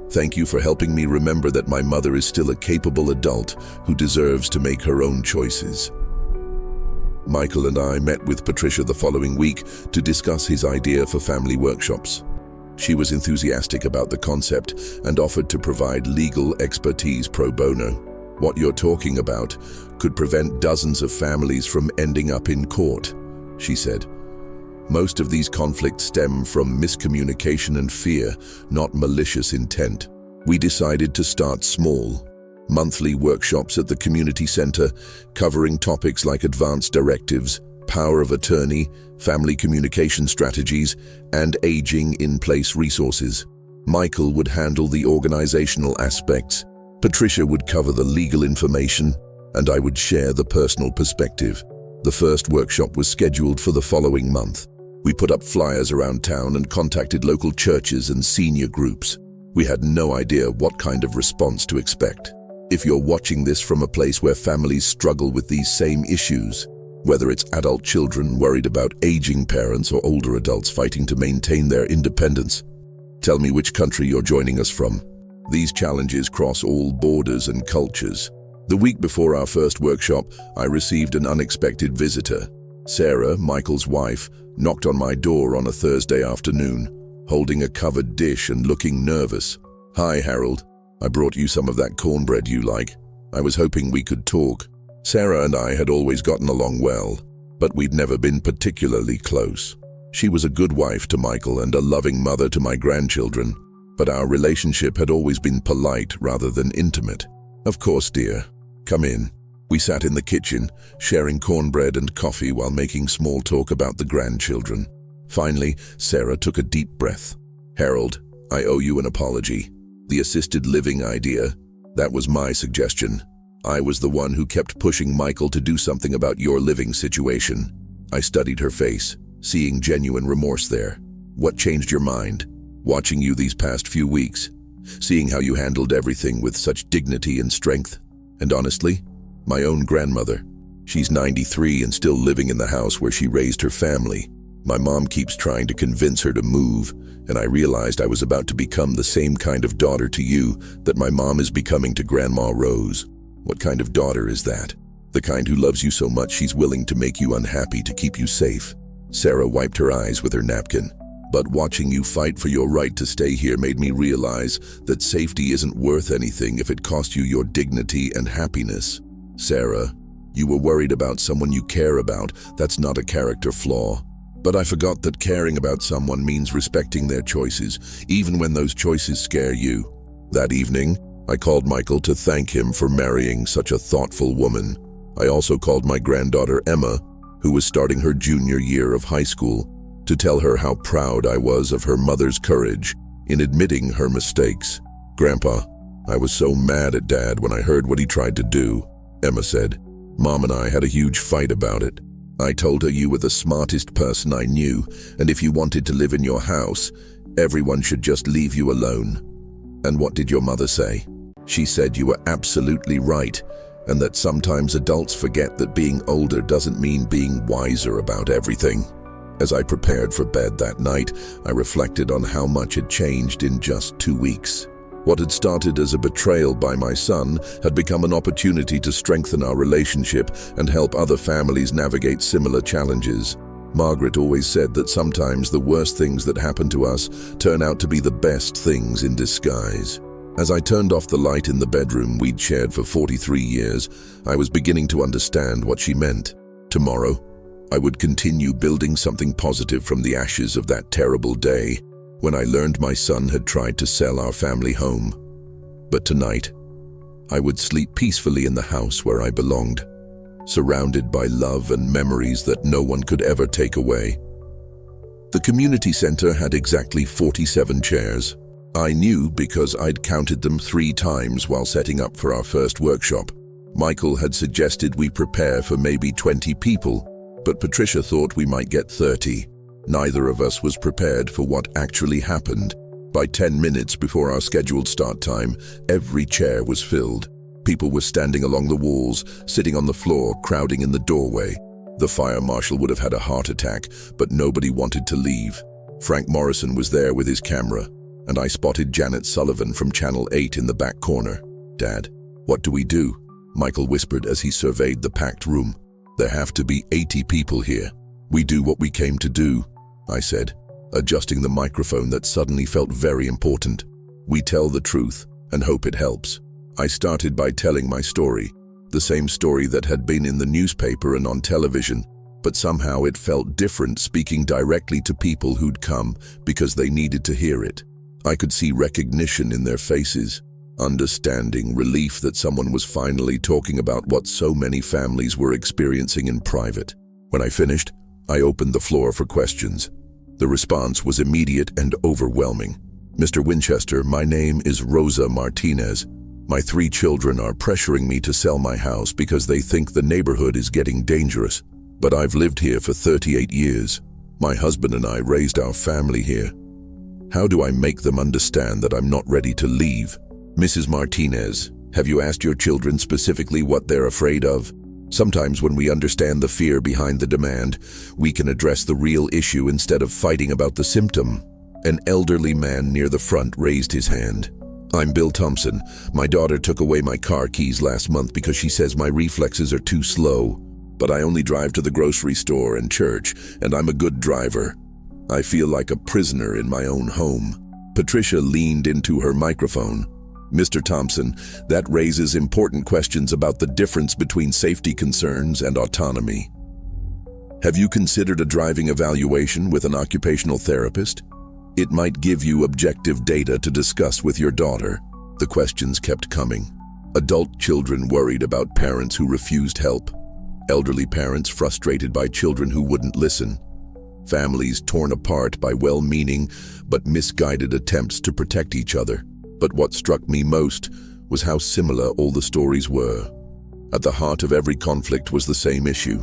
S1: Thank you for helping me remember that my mother is still a capable adult who deserves to make her own choices." Michael and I met with Patricia the following week to discuss his idea for family workshops. She was enthusiastic about the concept and offered to provide legal expertise pro bono. "What you're talking about could prevent dozens of families from ending up in court," she said. Most of these conflicts stem from miscommunication and fear, not malicious intent. We decided to start small. Monthly workshops at the community center, covering topics like advanced directives, power of attorney, family communication strategies, and aging in place resources. Michael would handle the organizational aspects, Patricia would cover the legal information, and I would share the personal perspective. The first workshop was scheduled for the following month. We put up flyers around town and contacted local churches and senior groups. We had no idea what kind of response to expect. If you're watching this from a place where families struggle with these same issues, whether it's adult children worried about aging parents or older adults fighting to maintain their independence, tell me which country you're joining us from. These challenges cross all borders and cultures. The week before our first workshop, I received an unexpected visitor. Sarah, Michael's wife, knocked on my door on a Thursday afternoon, holding a covered dish and looking nervous. "Hi, Harold. I brought you some of that cornbread you like. I was hoping we could talk." Sarah and I had always gotten along well, but we'd never been particularly close. She was a good wife to Michael and a loving mother to my grandchildren, but our relationship had always been polite rather than intimate. "Of course, dear. Come in." We sat in the kitchen, sharing cornbread and coffee while making small talk about the grandchildren. Finally, Sarah took a deep breath. "Harold, I owe you an apology. The assisted living idea, that was my suggestion. I was the one who kept pushing Michael to do something about your living situation." I studied her face, seeing genuine remorse there. "What changed your mind?" "Watching you these past few weeks, seeing how you handled everything with such dignity and strength. And honestly, my own grandmother. She's 93 and still living in the house where she raised her family. My mom keeps trying to convince her to move, and I realized I was about to become the same kind of daughter to you that my mom is becoming to Grandma Rose." "What kind of daughter is that?" "The kind who loves you so much she's willing to make you unhappy to keep you safe." Sarah wiped her eyes with her napkin. "But watching you fight for your right to stay here made me realize that safety isn't worth anything if it costs you your dignity and happiness." "Sarah, you were worried about someone you care about. That's not a character flaw. But I forgot that caring about someone means respecting their choices, even when those choices scare you." That evening, I called Michael to thank him for marrying such a thoughtful woman. I also called my granddaughter Emma, who was starting her junior year of high school, to tell her how proud I was of her mother's courage in admitting her mistakes. "Grandpa, I was so mad at Dad when I heard what he tried to do," Emma said. "Mom and I had a huge fight about it. I told her you were the smartest person I knew, and if you wanted to live in your house, everyone should just leave you alone." "And what did your mother say?" "She said you were absolutely right, and that sometimes adults forget that being older doesn't mean being wiser about everything." As I prepared for bed that night, I reflected on how much had changed in just 2 weeks. What had started as a betrayal by my son had become an opportunity to strengthen our relationship and help other families navigate similar challenges. Margaret always said that sometimes the worst things that happen to us turn out to be the best things in disguise. As I turned off the light in the bedroom we'd shared for 43 years, I was beginning to understand what she meant. Tomorrow, I would continue building something positive from the ashes of that terrible day when I learned my son had tried to sell our family home. But tonight, I would sleep peacefully in the house where I belonged, surrounded by love and memories that no one could ever take away. The community center had exactly 47 chairs. I knew because I'd counted them 3 times while setting up for our first workshop. Michael had suggested we prepare for maybe 20 people, but Patricia thought we might get 30. Neither of us was prepared for what actually happened. By 10 minutes before our scheduled start time, every chair was filled. People were standing along the walls, sitting on the floor, crowding in the doorway. The fire marshal would have had a heart attack, but nobody wanted to leave. Frank Morrison was there with his camera, and I spotted Janet Sullivan from Channel 8 in the back corner. "Dad, what do we do?" Michael whispered as he surveyed the packed room. "There have to be 80 people here." "We do what we came to do," I said, adjusting the microphone that suddenly felt very important. "We tell the truth and hope it helps." I started by telling my story, the same story that had been in the newspaper and on television, but somehow it felt different speaking directly to people who'd come because they needed to hear it. I could see recognition in their faces, understanding, relief that someone was finally talking about what so many families were experiencing in private. When I finished, I opened the floor for questions. The response was immediate and overwhelming. "Mr. Winchester, my name is Rosa Martinez. My 3 children are pressuring me to sell my house because they think the neighborhood is getting dangerous. But I've lived here for 38 years. My husband and I raised our family here. How do I make them understand that I'm not ready to leave?" "Mrs. Martinez, have you asked your children specifically what they're afraid of? Sometimes when we understand the fear behind the demand, we can address the real issue instead of fighting about the symptom." An elderly man near the front raised his hand. "I'm Bill Thompson. My daughter took away my car keys last month because she says my reflexes are too slow. But I only drive to the grocery store and church, and I'm a good driver. I feel like a prisoner in my own home." Patricia leaned into her microphone. "Mr. Thompson, that raises important questions about the difference between safety concerns and autonomy. Have you considered a driving evaluation with an occupational therapist? It might give you objective data to discuss with your daughter." The questions kept coming. Adult children worried about parents who refused help. Elderly parents frustrated by children who wouldn't listen. Families torn apart by well-meaning but misguided attempts to protect each other. But what struck me most was how similar all the stories were. At the heart of every conflict was the same issue.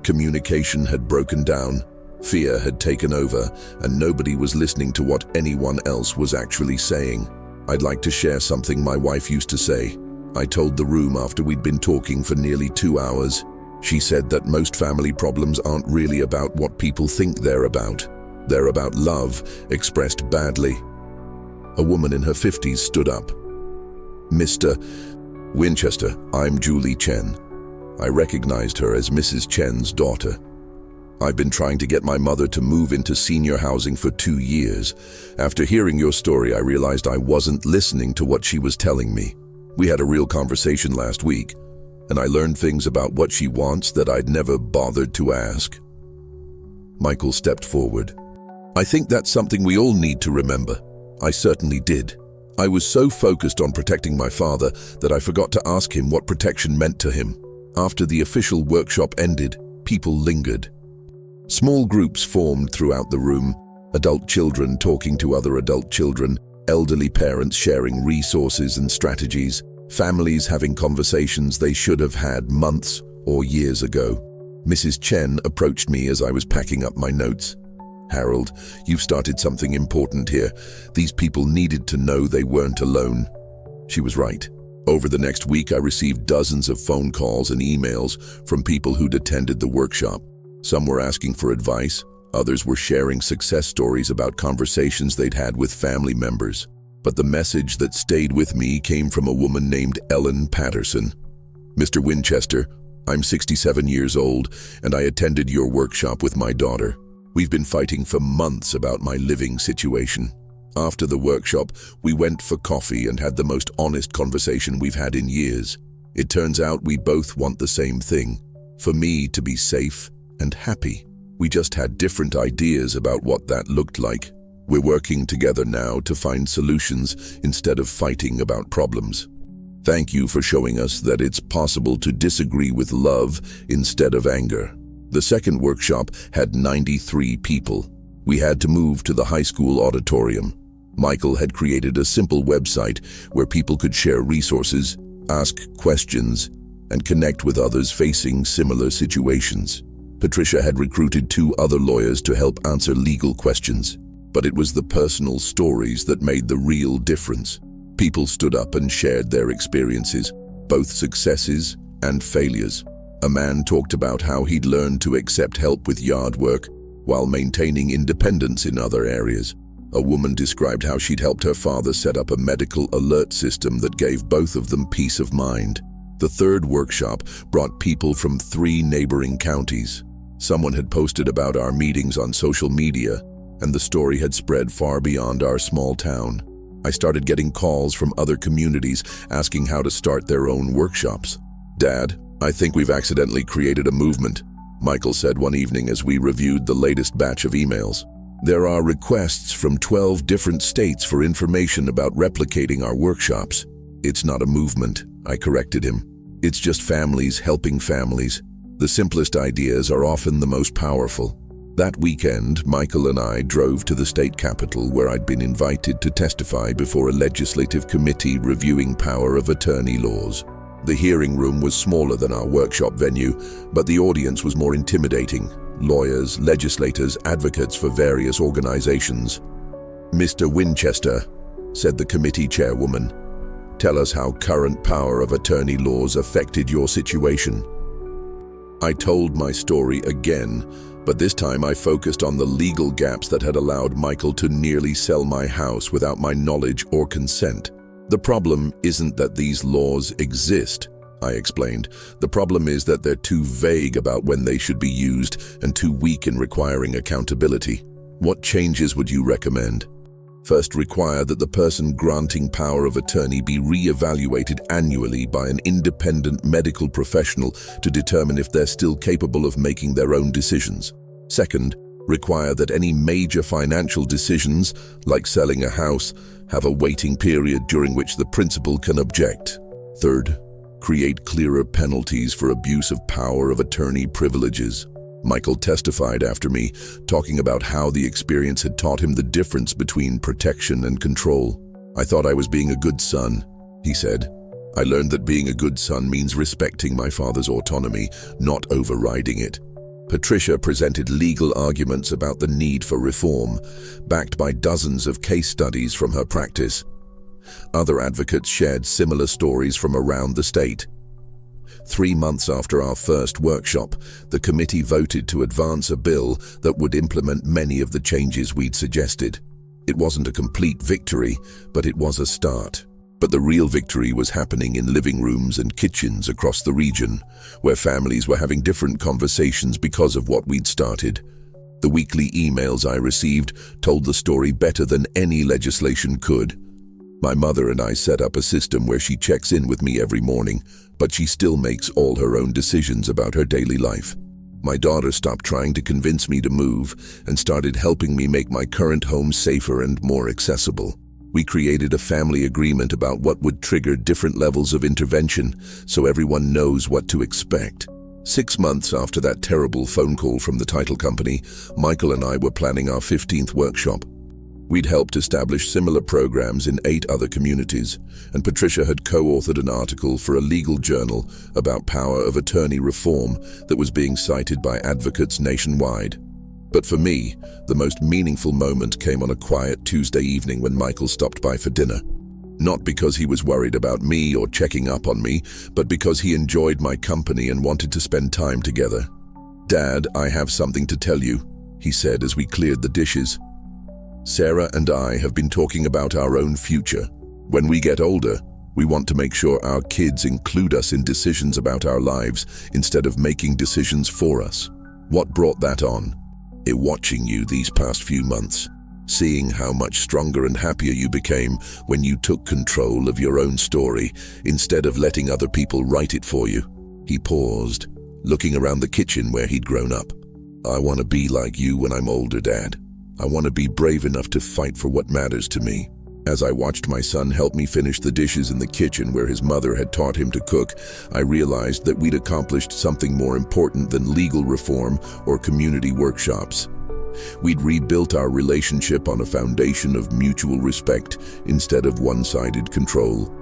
S1: Communication had broken down, fear had taken over, and nobody was listening to what anyone else was actually saying. "I'd like to share something my wife used to say," I told the room after we'd been talking for nearly 2 hours. She said that most family problems aren't really about what people think they're about. They're about love, expressed badly. A woman in her 50s stood up. "Mr. Winchester, I'm Julie Chen." I recognized her as Mrs. Chen's daughter. "I've been trying to get my mother to move into senior housing for 2 years. After hearing your story, I realized I wasn't listening to what she was telling me. We had a real conversation last week, and I learned things about what she wants that I'd never bothered to ask." Michael stepped forward. "I think that's something we all need to remember." I certainly did. I was so focused on protecting my father that I forgot to ask him what protection meant to him. After the official workshop ended, people lingered. Small groups formed throughout the room, adult children talking to other adult children, elderly parents sharing resources and strategies, families having conversations they should have had months or years ago. Mrs. Chen approached me as I was packing up my notes. "Harold, you've started something important here. These people needed to know they weren't alone." She was right. Over the next week, I received dozens of phone calls and emails from people who'd attended the workshop. Some were asking for advice, others were sharing success stories about conversations they'd had with family members. But the message that stayed with me came from a woman named Ellen Patterson. "Mr. Winchester, I'm 67 years old, and I attended your workshop with my daughter. We've been fighting for months about my living situation. After the workshop, we went for coffee and had the most honest conversation we've had in years. It turns out we both want the same thing, for me to be safe and happy. We just had different ideas about what that looked like. We're working together now to find solutions instead of fighting about problems. Thank you for showing us that it's possible to disagree with love instead of anger." The second workshop had 93 people. We had to move to the high school auditorium. Michael had created a simple website where people could share resources, ask questions, and connect with others facing similar situations. Patricia had recruited 2 other lawyers to help answer legal questions. But it was the personal stories that made the real difference. People stood up and shared their experiences, both successes and failures. A man talked about how he'd learned to accept help with yard work while maintaining independence in other areas. A woman described how she'd helped her father set up a medical alert system that gave both of them peace of mind. The third workshop brought people from 3 neighboring counties. Someone had posted about our meetings on social media, and the story had spread far beyond our small town. I started getting calls from other communities asking how to start their own workshops. "Dad, I think we've accidentally created a movement. Michael said one evening as we reviewed the latest batch of emails. "There are requests from 12 different states for information about replicating our workshops. It's not a movement," I corrected him. "It's just families helping families. The simplest ideas are often the most powerful." That weekend, Michael and I drove to the state capitol where I'd been invited to testify before a legislative committee reviewing power of attorney laws. The hearing room was smaller than our workshop venue, but the audience was more intimidating. Lawyers, legislators, advocates for various organizations. "Mr. Winchester," said the committee chairwoman, "tell us how current power of attorney laws affected your situation." I told my story again, but this time I focused on the legal gaps that had allowed Michael to nearly sell my house without my knowledge or consent. "The problem isn't that these laws exist," I explained. "The problem is that they're too vague about when they should be used and too weak in requiring accountability. What changes would you recommend?" "First, require that the person granting power of attorney be re-evaluated annually by an independent medical professional to determine if they're still capable of making their own decisions. Second, require that any major financial decisions, like selling a house, have a waiting period during which the principal can object. Third, create clearer penalties for abuse of power of attorney privileges." Michael testified after me, talking about how the experience had taught him the difference between protection and control. "I thought I was being a good son," he said. "I learned that being a good son means respecting my father's autonomy, not overriding it." Patricia presented legal arguments about the need for reform, backed by dozens of case studies from her practice. Other advocates shared similar stories from around the state. 3 months after our first workshop, the committee voted to advance a bill that would implement many of the changes we'd suggested. It wasn't a complete victory, but it was a start. But the real victory was happening in living rooms and kitchens across the region, where families were having different conversations because of what we'd started. The weekly emails I received told the story better than any legislation could. My mother and I set up a system where she checks in with me every morning, but she still makes all her own decisions about her daily life. My daughter stopped trying to convince me to move and started helping me make my current home safer and more accessible. We created a family agreement about what would trigger different levels of intervention so everyone knows what to expect. 6 months after that terrible phone call from the title company, Michael and I were planning our 15th workshop. We'd helped establish similar programs in 8 other communities, and Patricia had co-authored an article for a legal journal about power of attorney reform that was being cited by advocates nationwide. But for me, the most meaningful moment came on a quiet Tuesday evening when Michael stopped by for dinner. Not because he was worried about me or checking up on me, but because he enjoyed my company and wanted to spend time together. "Dad, I have something to tell you," he said as we cleared the dishes. "Sarah and I have been talking about our own future. When we get older, we want to make sure our kids include us in decisions about our lives instead of making decisions for us." "What brought that on?" "Watching you these past few months, seeing how much stronger and happier you became when you took control of your own story instead of letting other people write it for you." He paused, looking around the kitchen where he'd grown up. "I want to be like you when I'm older, Dad. I want to be brave enough to fight for what matters to me." As I watched my son help me finish the dishes in the kitchen where his mother had taught him to cook, I realized that we'd accomplished something more important than legal reform or community workshops. We'd rebuilt our relationship on a foundation of mutual respect instead of one-sided control.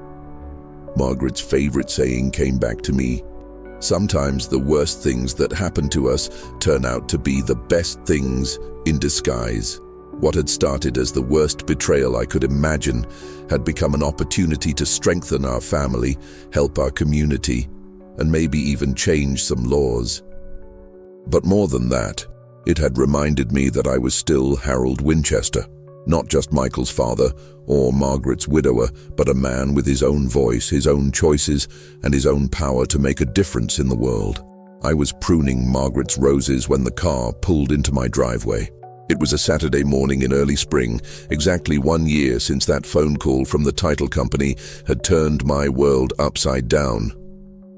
S1: Margaret's favorite saying came back to me. "Sometimes the worst things that happen to us turn out to be the best things in disguise." What had started as the worst betrayal I could imagine had become an opportunity to strengthen our family, help our community, and maybe even change some laws. But more than that, it had reminded me that I was still Harold Winchester, not just Michael's father or Margaret's widower, but a man with his own voice, his own choices, and his own power to make a difference in the world. I was pruning Margaret's roses when the car pulled into my driveway. It was a Saturday morning in early spring, exactly 1 year since that phone call from the title company had turned my world upside down.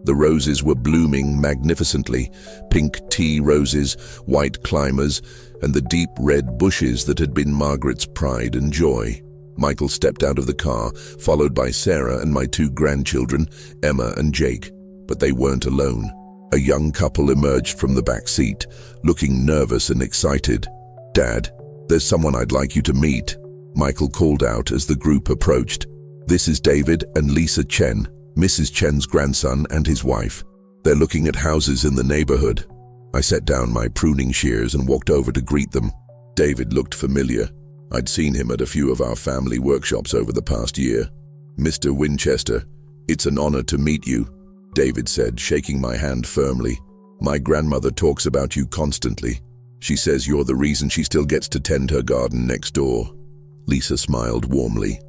S1: The roses were blooming magnificently, pink tea roses, white climbers, and the deep red bushes that had been Margaret's pride and joy. Michael stepped out of the car, followed by Sarah and my two grandchildren, Emma and Jake. But they weren't alone. A young couple emerged from the back seat, looking nervous and excited. "Dad, there's someone I'd like you to meet," Michael called out as the group approached. "This is David and Lisa Chen, Mrs. Chen's grandson and his wife. They're looking at houses in the neighborhood." I set down my pruning shears and walked over to greet them. David looked familiar. I'd seen him at a few of our family workshops over the past year. "Mr. Winchester, it's an honor to meet you," David said, shaking my hand firmly. "My grandmother talks about you constantly. She says you're the reason she still gets to tend her garden next door." Lisa smiled warmly.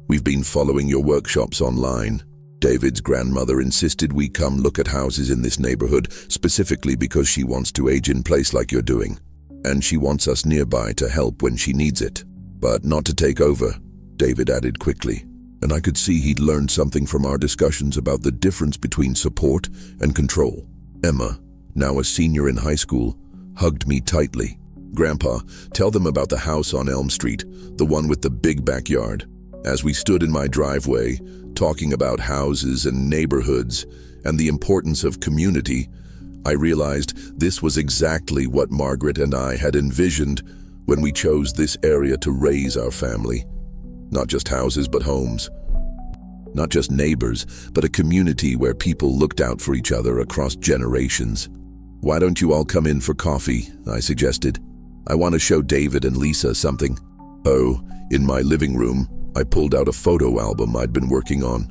S1: "We've been following your workshops online. David's grandmother insisted we come look at houses in this neighborhood, specifically because she wants to age in place like you're doing. And she wants us nearby to help when she needs it. But not to take over," David added quickly. And I could see he'd learned something from our discussions about the difference between support and control. Emma, now a senior in high school, hugged me tightly. "Grandpa, tell them about the house on Elm Street, the one with the big backyard." As we stood in my driveway, talking about houses and neighborhoods and the importance of community, I realized this was exactly what Margaret and I had envisioned when we chose this area to raise our family. Not just houses, but homes. Not just neighbors, but a community where people looked out for each other across generations. "Why don't you all come in for coffee?" I suggested. "I want to show David and Lisa something." Oh, in my living room, I pulled out a photo album I'd been working on.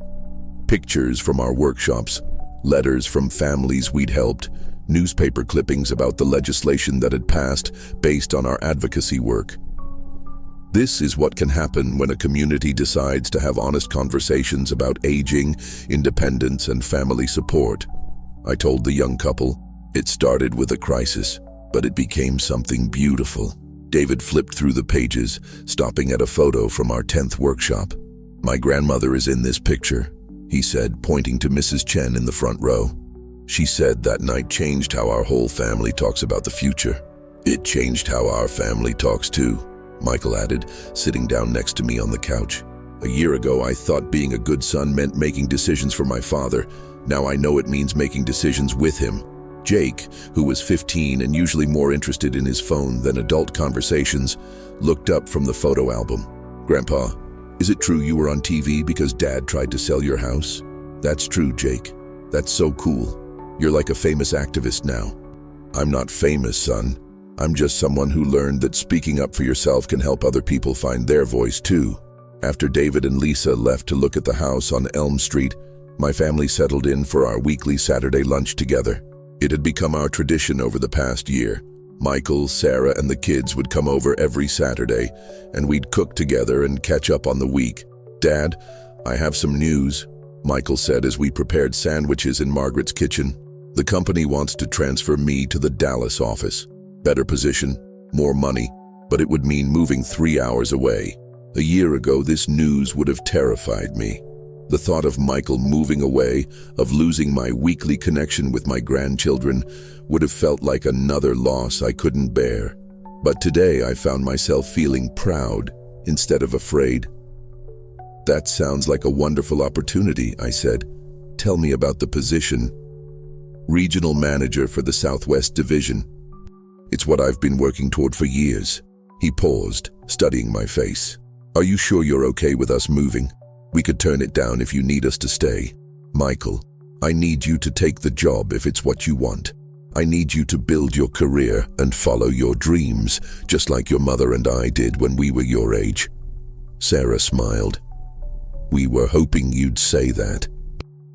S1: Pictures from our workshops, letters from families we'd helped, newspaper clippings about the legislation that had passed based on our advocacy work. This is what can happen when a community decides to have honest conversations about aging, independence, and family support. I told the young couple, it started with a crisis, but it became something beautiful. David flipped through the pages, stopping at a photo from our 10th workshop. "My grandmother is in this picture," he said, pointing to Mrs. Chen in the front row. "She said that night changed how our whole family talks about the future." "It changed how our family talks too," Michael added, sitting down next to me on the couch. "A year ago, I thought being a good son meant making decisions for my father. Now I know it means making decisions with him." Jake, who was 15 and usually more interested in his phone than adult conversations, looked up from the photo album. "Grandpa, is it true you were on TV because Dad tried to sell your house?" "That's true, Jake. That's so cool. You're like a famous activist now." "I'm not famous, son. I'm just someone who learned that speaking up for yourself can help other people find their voice too." After David and Lisa left to look at the house on Elm Street, my family settled in for our weekly Saturday lunch together. It had become our tradition over the past year. Michael, Sarah, and the kids would come over every Saturday, and we'd cook together and catch up on the week. "Dad, I have some news," Michael said as we prepared sandwiches in Margaret's kitchen. "The company wants to transfer me to the Dallas office. Better position, more money, but it would mean moving 3 hours away. A year ago, this news would have terrified me. The thought of Michael moving away, of losing my weekly connection with my grandchildren, would have felt like another loss I couldn't bear. But today I found myself feeling proud instead of afraid." "That sounds like a wonderful opportunity," I said. "Tell me about the position." "Regional manager for the Southwest Division. It's what I've been working toward for years." He paused, studying my face. "Are you sure you're okay with us moving? We could turn it down if you need us to stay." "Michael, I need you to take the job if it's what you want. I need you to build your career and follow your dreams, just like your mother and I did when we were your age." Sarah smiled. "We were hoping you'd say that.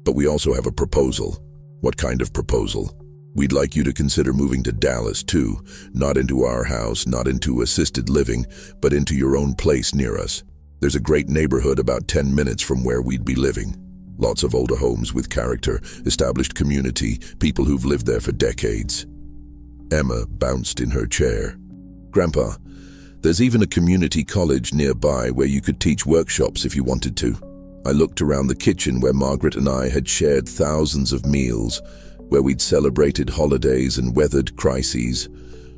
S1: But we also have a proposal." "What kind of proposal?" "We'd like you to consider moving to Dallas too, not into our house, not into assisted living, but into your own place near us. There's a great neighborhood about 10 minutes from where we'd be living. Lots of older homes with character, established community, people who've lived there for decades." Emma bounced in her chair. "Grandpa, there's even a community college nearby where you could teach workshops if you wanted to." I looked around the kitchen where Margaret and I had shared thousands of meals, where we'd celebrated holidays and weathered crises,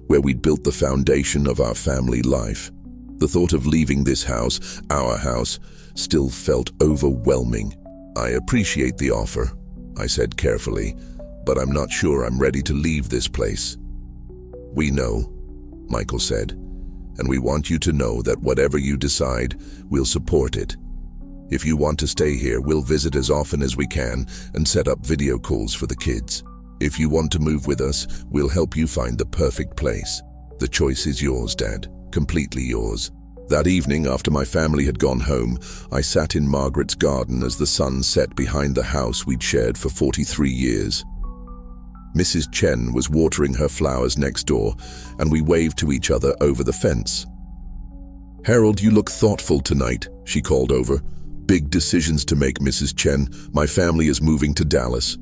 S1: where we'd built the foundation of our family life. The thought of leaving this house, our house, still felt overwhelming. "I appreciate the offer," I said carefully, "but I'm not sure I'm ready to leave this place." "We know," Michael said, "and we want you to know that whatever you decide, we'll support it. If you want to stay here, we'll visit as often as we can and set up video calls for the kids. If you want to move with us, we'll help you find the perfect place. The choice is yours, Dad, completely yours." That evening, after my family had gone home, I sat in Margaret's garden as the sun set behind the house we'd shared for 43 years. Mrs. Chen was watering her flowers next door, and we waved to each other over the fence. "Harold, you look thoughtful tonight," she called over. "Big decisions to make, Mrs. Chen. My family is moving to Dallas."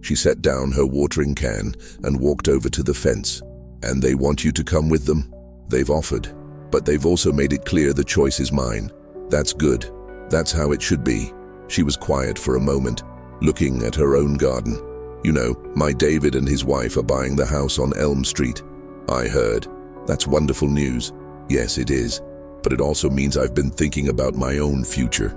S1: She set down her watering can and walked over to the fence. "And they want you to come with them? They've offered. But they've also made it clear the choice is mine." "That's good. That's how it should be." She was quiet for a moment, looking at her own garden. "You know, my David and his wife are buying the house on Elm Street." I heard. "That's wonderful news." "Yes, it is. But it also means I've been thinking about my own future.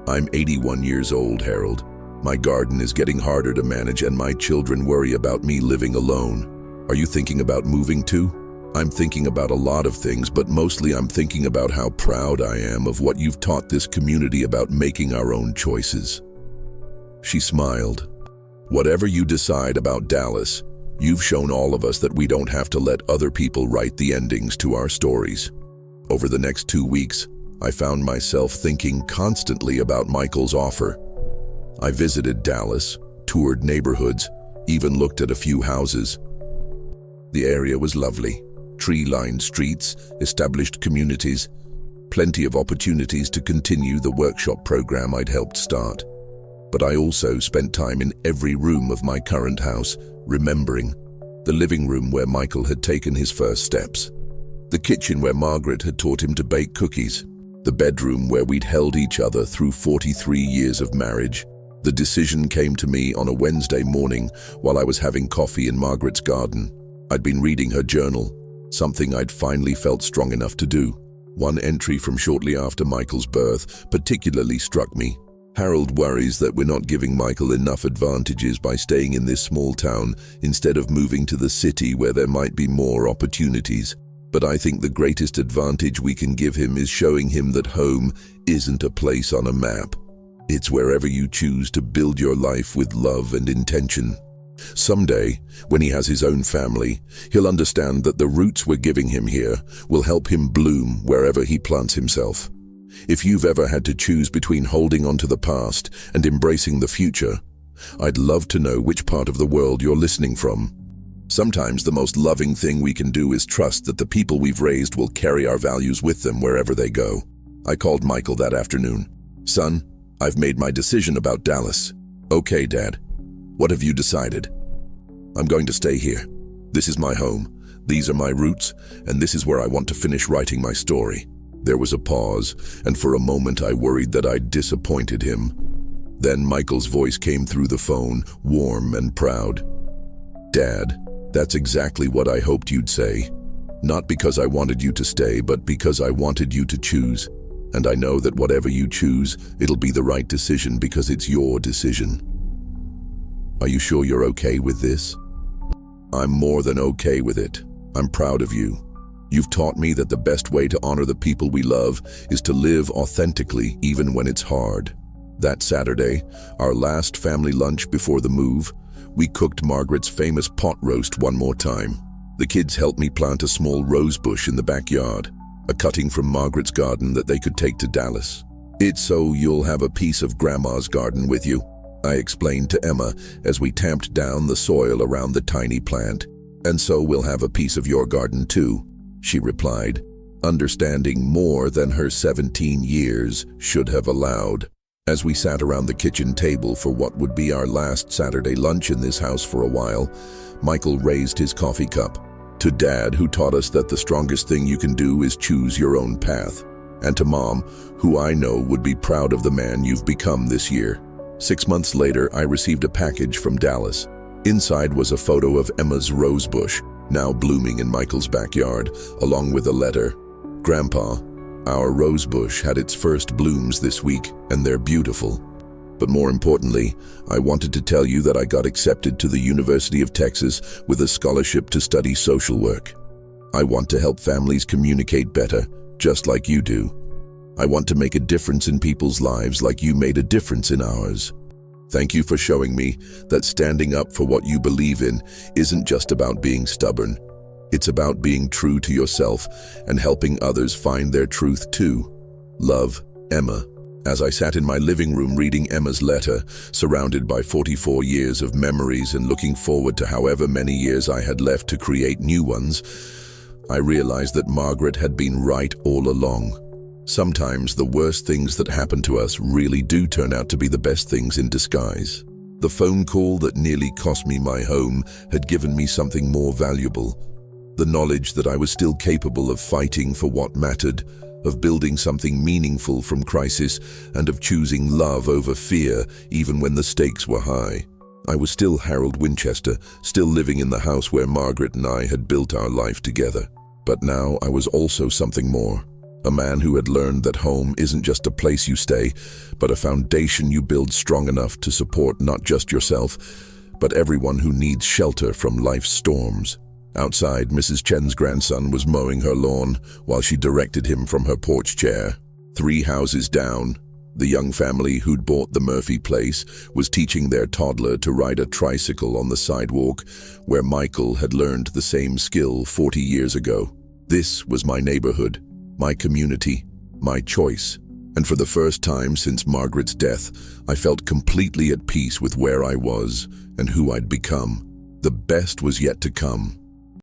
S1: I'm 81 years old, Harold. My garden is getting harder to manage and my children worry about me living alone. Are you thinking about moving too?" "I'm thinking about a lot of things, but mostly I'm thinking about how proud I am of what you've taught this community about making our own choices." She smiled. "Whatever you decide about Dallas, you've shown all of us that we don't have to let other people write the endings to our stories." Over the next 2 weeks, I found myself thinking constantly about Michael's offer. I visited Dallas, toured neighborhoods, even looked at a few houses. The area was lovely. Tree-lined streets, established communities, plenty of opportunities to continue the workshop program I'd helped start. But I also spent time in every room of my current house, remembering the living room where Michael had taken his first steps, the kitchen where Margaret had taught him to bake cookies, the bedroom where we'd held each other through 43 years of marriage. The decision came to me on a Wednesday morning while I was having coffee in Margaret's garden. I'd been reading her journal, something I'd finally felt strong enough to do. One entry from shortly after Michael's birth particularly struck me. "Harold worries that we're not giving Michael enough advantages by staying in this small town instead of moving to the city where there might be more opportunities. But I think the greatest advantage we can give him is showing him that home isn't a place on a map. It's wherever you choose to build your life with love and intention. Someday, when he has his own family, he'll understand that the roots we're giving him here will help him bloom wherever he plants himself. If you've ever had to choose between holding on to the past and embracing the future, I'd love to know which part of the world you're listening from. Sometimes the most loving thing we can do is trust that the people we've raised will carry our values with them wherever they go." I called Michael that afternoon. "Son, I've made my decision about Dallas." "Okay, Dad. What have you decided?" "I'm going to stay here. This is my home. These are my roots, and this is where I want to finish writing my story." There was a pause, and for a moment I worried that I'd disappointed him. Then Michael's voice came through the phone, warm and proud. "Dad, that's exactly what I hoped you'd say. Not because I wanted you to stay, but because I wanted you to choose. And I know that whatever you choose, it'll be the right decision because it's your decision." "Are you sure you're okay with this?" "I'm more than okay with it. I'm proud of you. You've taught me that the best way to honor the people we love is to live authentically even when it's hard." That Saturday, our last family lunch before the move, we cooked Margaret's famous pot roast one more time. The kids helped me plant a small rose bush in the backyard, a cutting from Margaret's garden that they could take to Dallas. "It's so you'll have a piece of Grandma's garden with you," I explained to Emma as we tamped down the soil around the tiny plant. "And so we'll have a piece of your garden too," she replied, understanding more than her 17 years should have allowed. As we sat around the kitchen table for what would be our last Saturday lunch in this house for a while, Michael raised his coffee cup. "To Dad, who taught us that the strongest thing you can do is choose your own path. And to Mom, who I know would be proud of the man you've become this year. 6 months later, I received a package from Dallas. Inside was a photo of Emma's rose bush, now blooming in Michael's backyard, along with a letter. Grandpa, our rose bush had its first blooms this week, and they're beautiful. But more importantly, I wanted to tell you that I got accepted to the University of Texas with a scholarship to study social work. I want to help families communicate better, just like you do. I want to make a difference in people's lives like you made a difference in ours. Thank you for showing me that standing up for what you believe in isn't just about being stubborn. It's about being true to yourself and helping others find their truth too. Love, Emma. As I sat in my living room reading Emma's letter, surrounded by 44 years of memories and looking forward to however many years I had left to create new ones, I realized that Margaret had been right all along. Sometimes the worst things that happen to us really do turn out to be the best things in disguise. The phone call that nearly cost me my home had given me something more valuable. The knowledge that I was still capable of fighting for what mattered, of building something meaningful from crisis, and of choosing love over fear even when the stakes were high. I was still Harold Winchester, still living in the house where Margaret and I had built our life together. But now I was also something more. A man who had learned that home isn't just a place you stay, but a foundation you build strong enough to support not just yourself, but everyone who needs shelter from life's storms. Outside, Mrs. Chen's grandson was mowing her lawn while she directed him from her porch chair. 3 houses down, the young family who'd bought the Murphy place was teaching their toddler to ride a tricycle on the sidewalk where Michael had learned the same skill 40 years ago. This was my neighborhood, my community, my choice. And for the first time since Margaret's death, I felt completely at peace with where I was and who I'd become. The best was yet to come.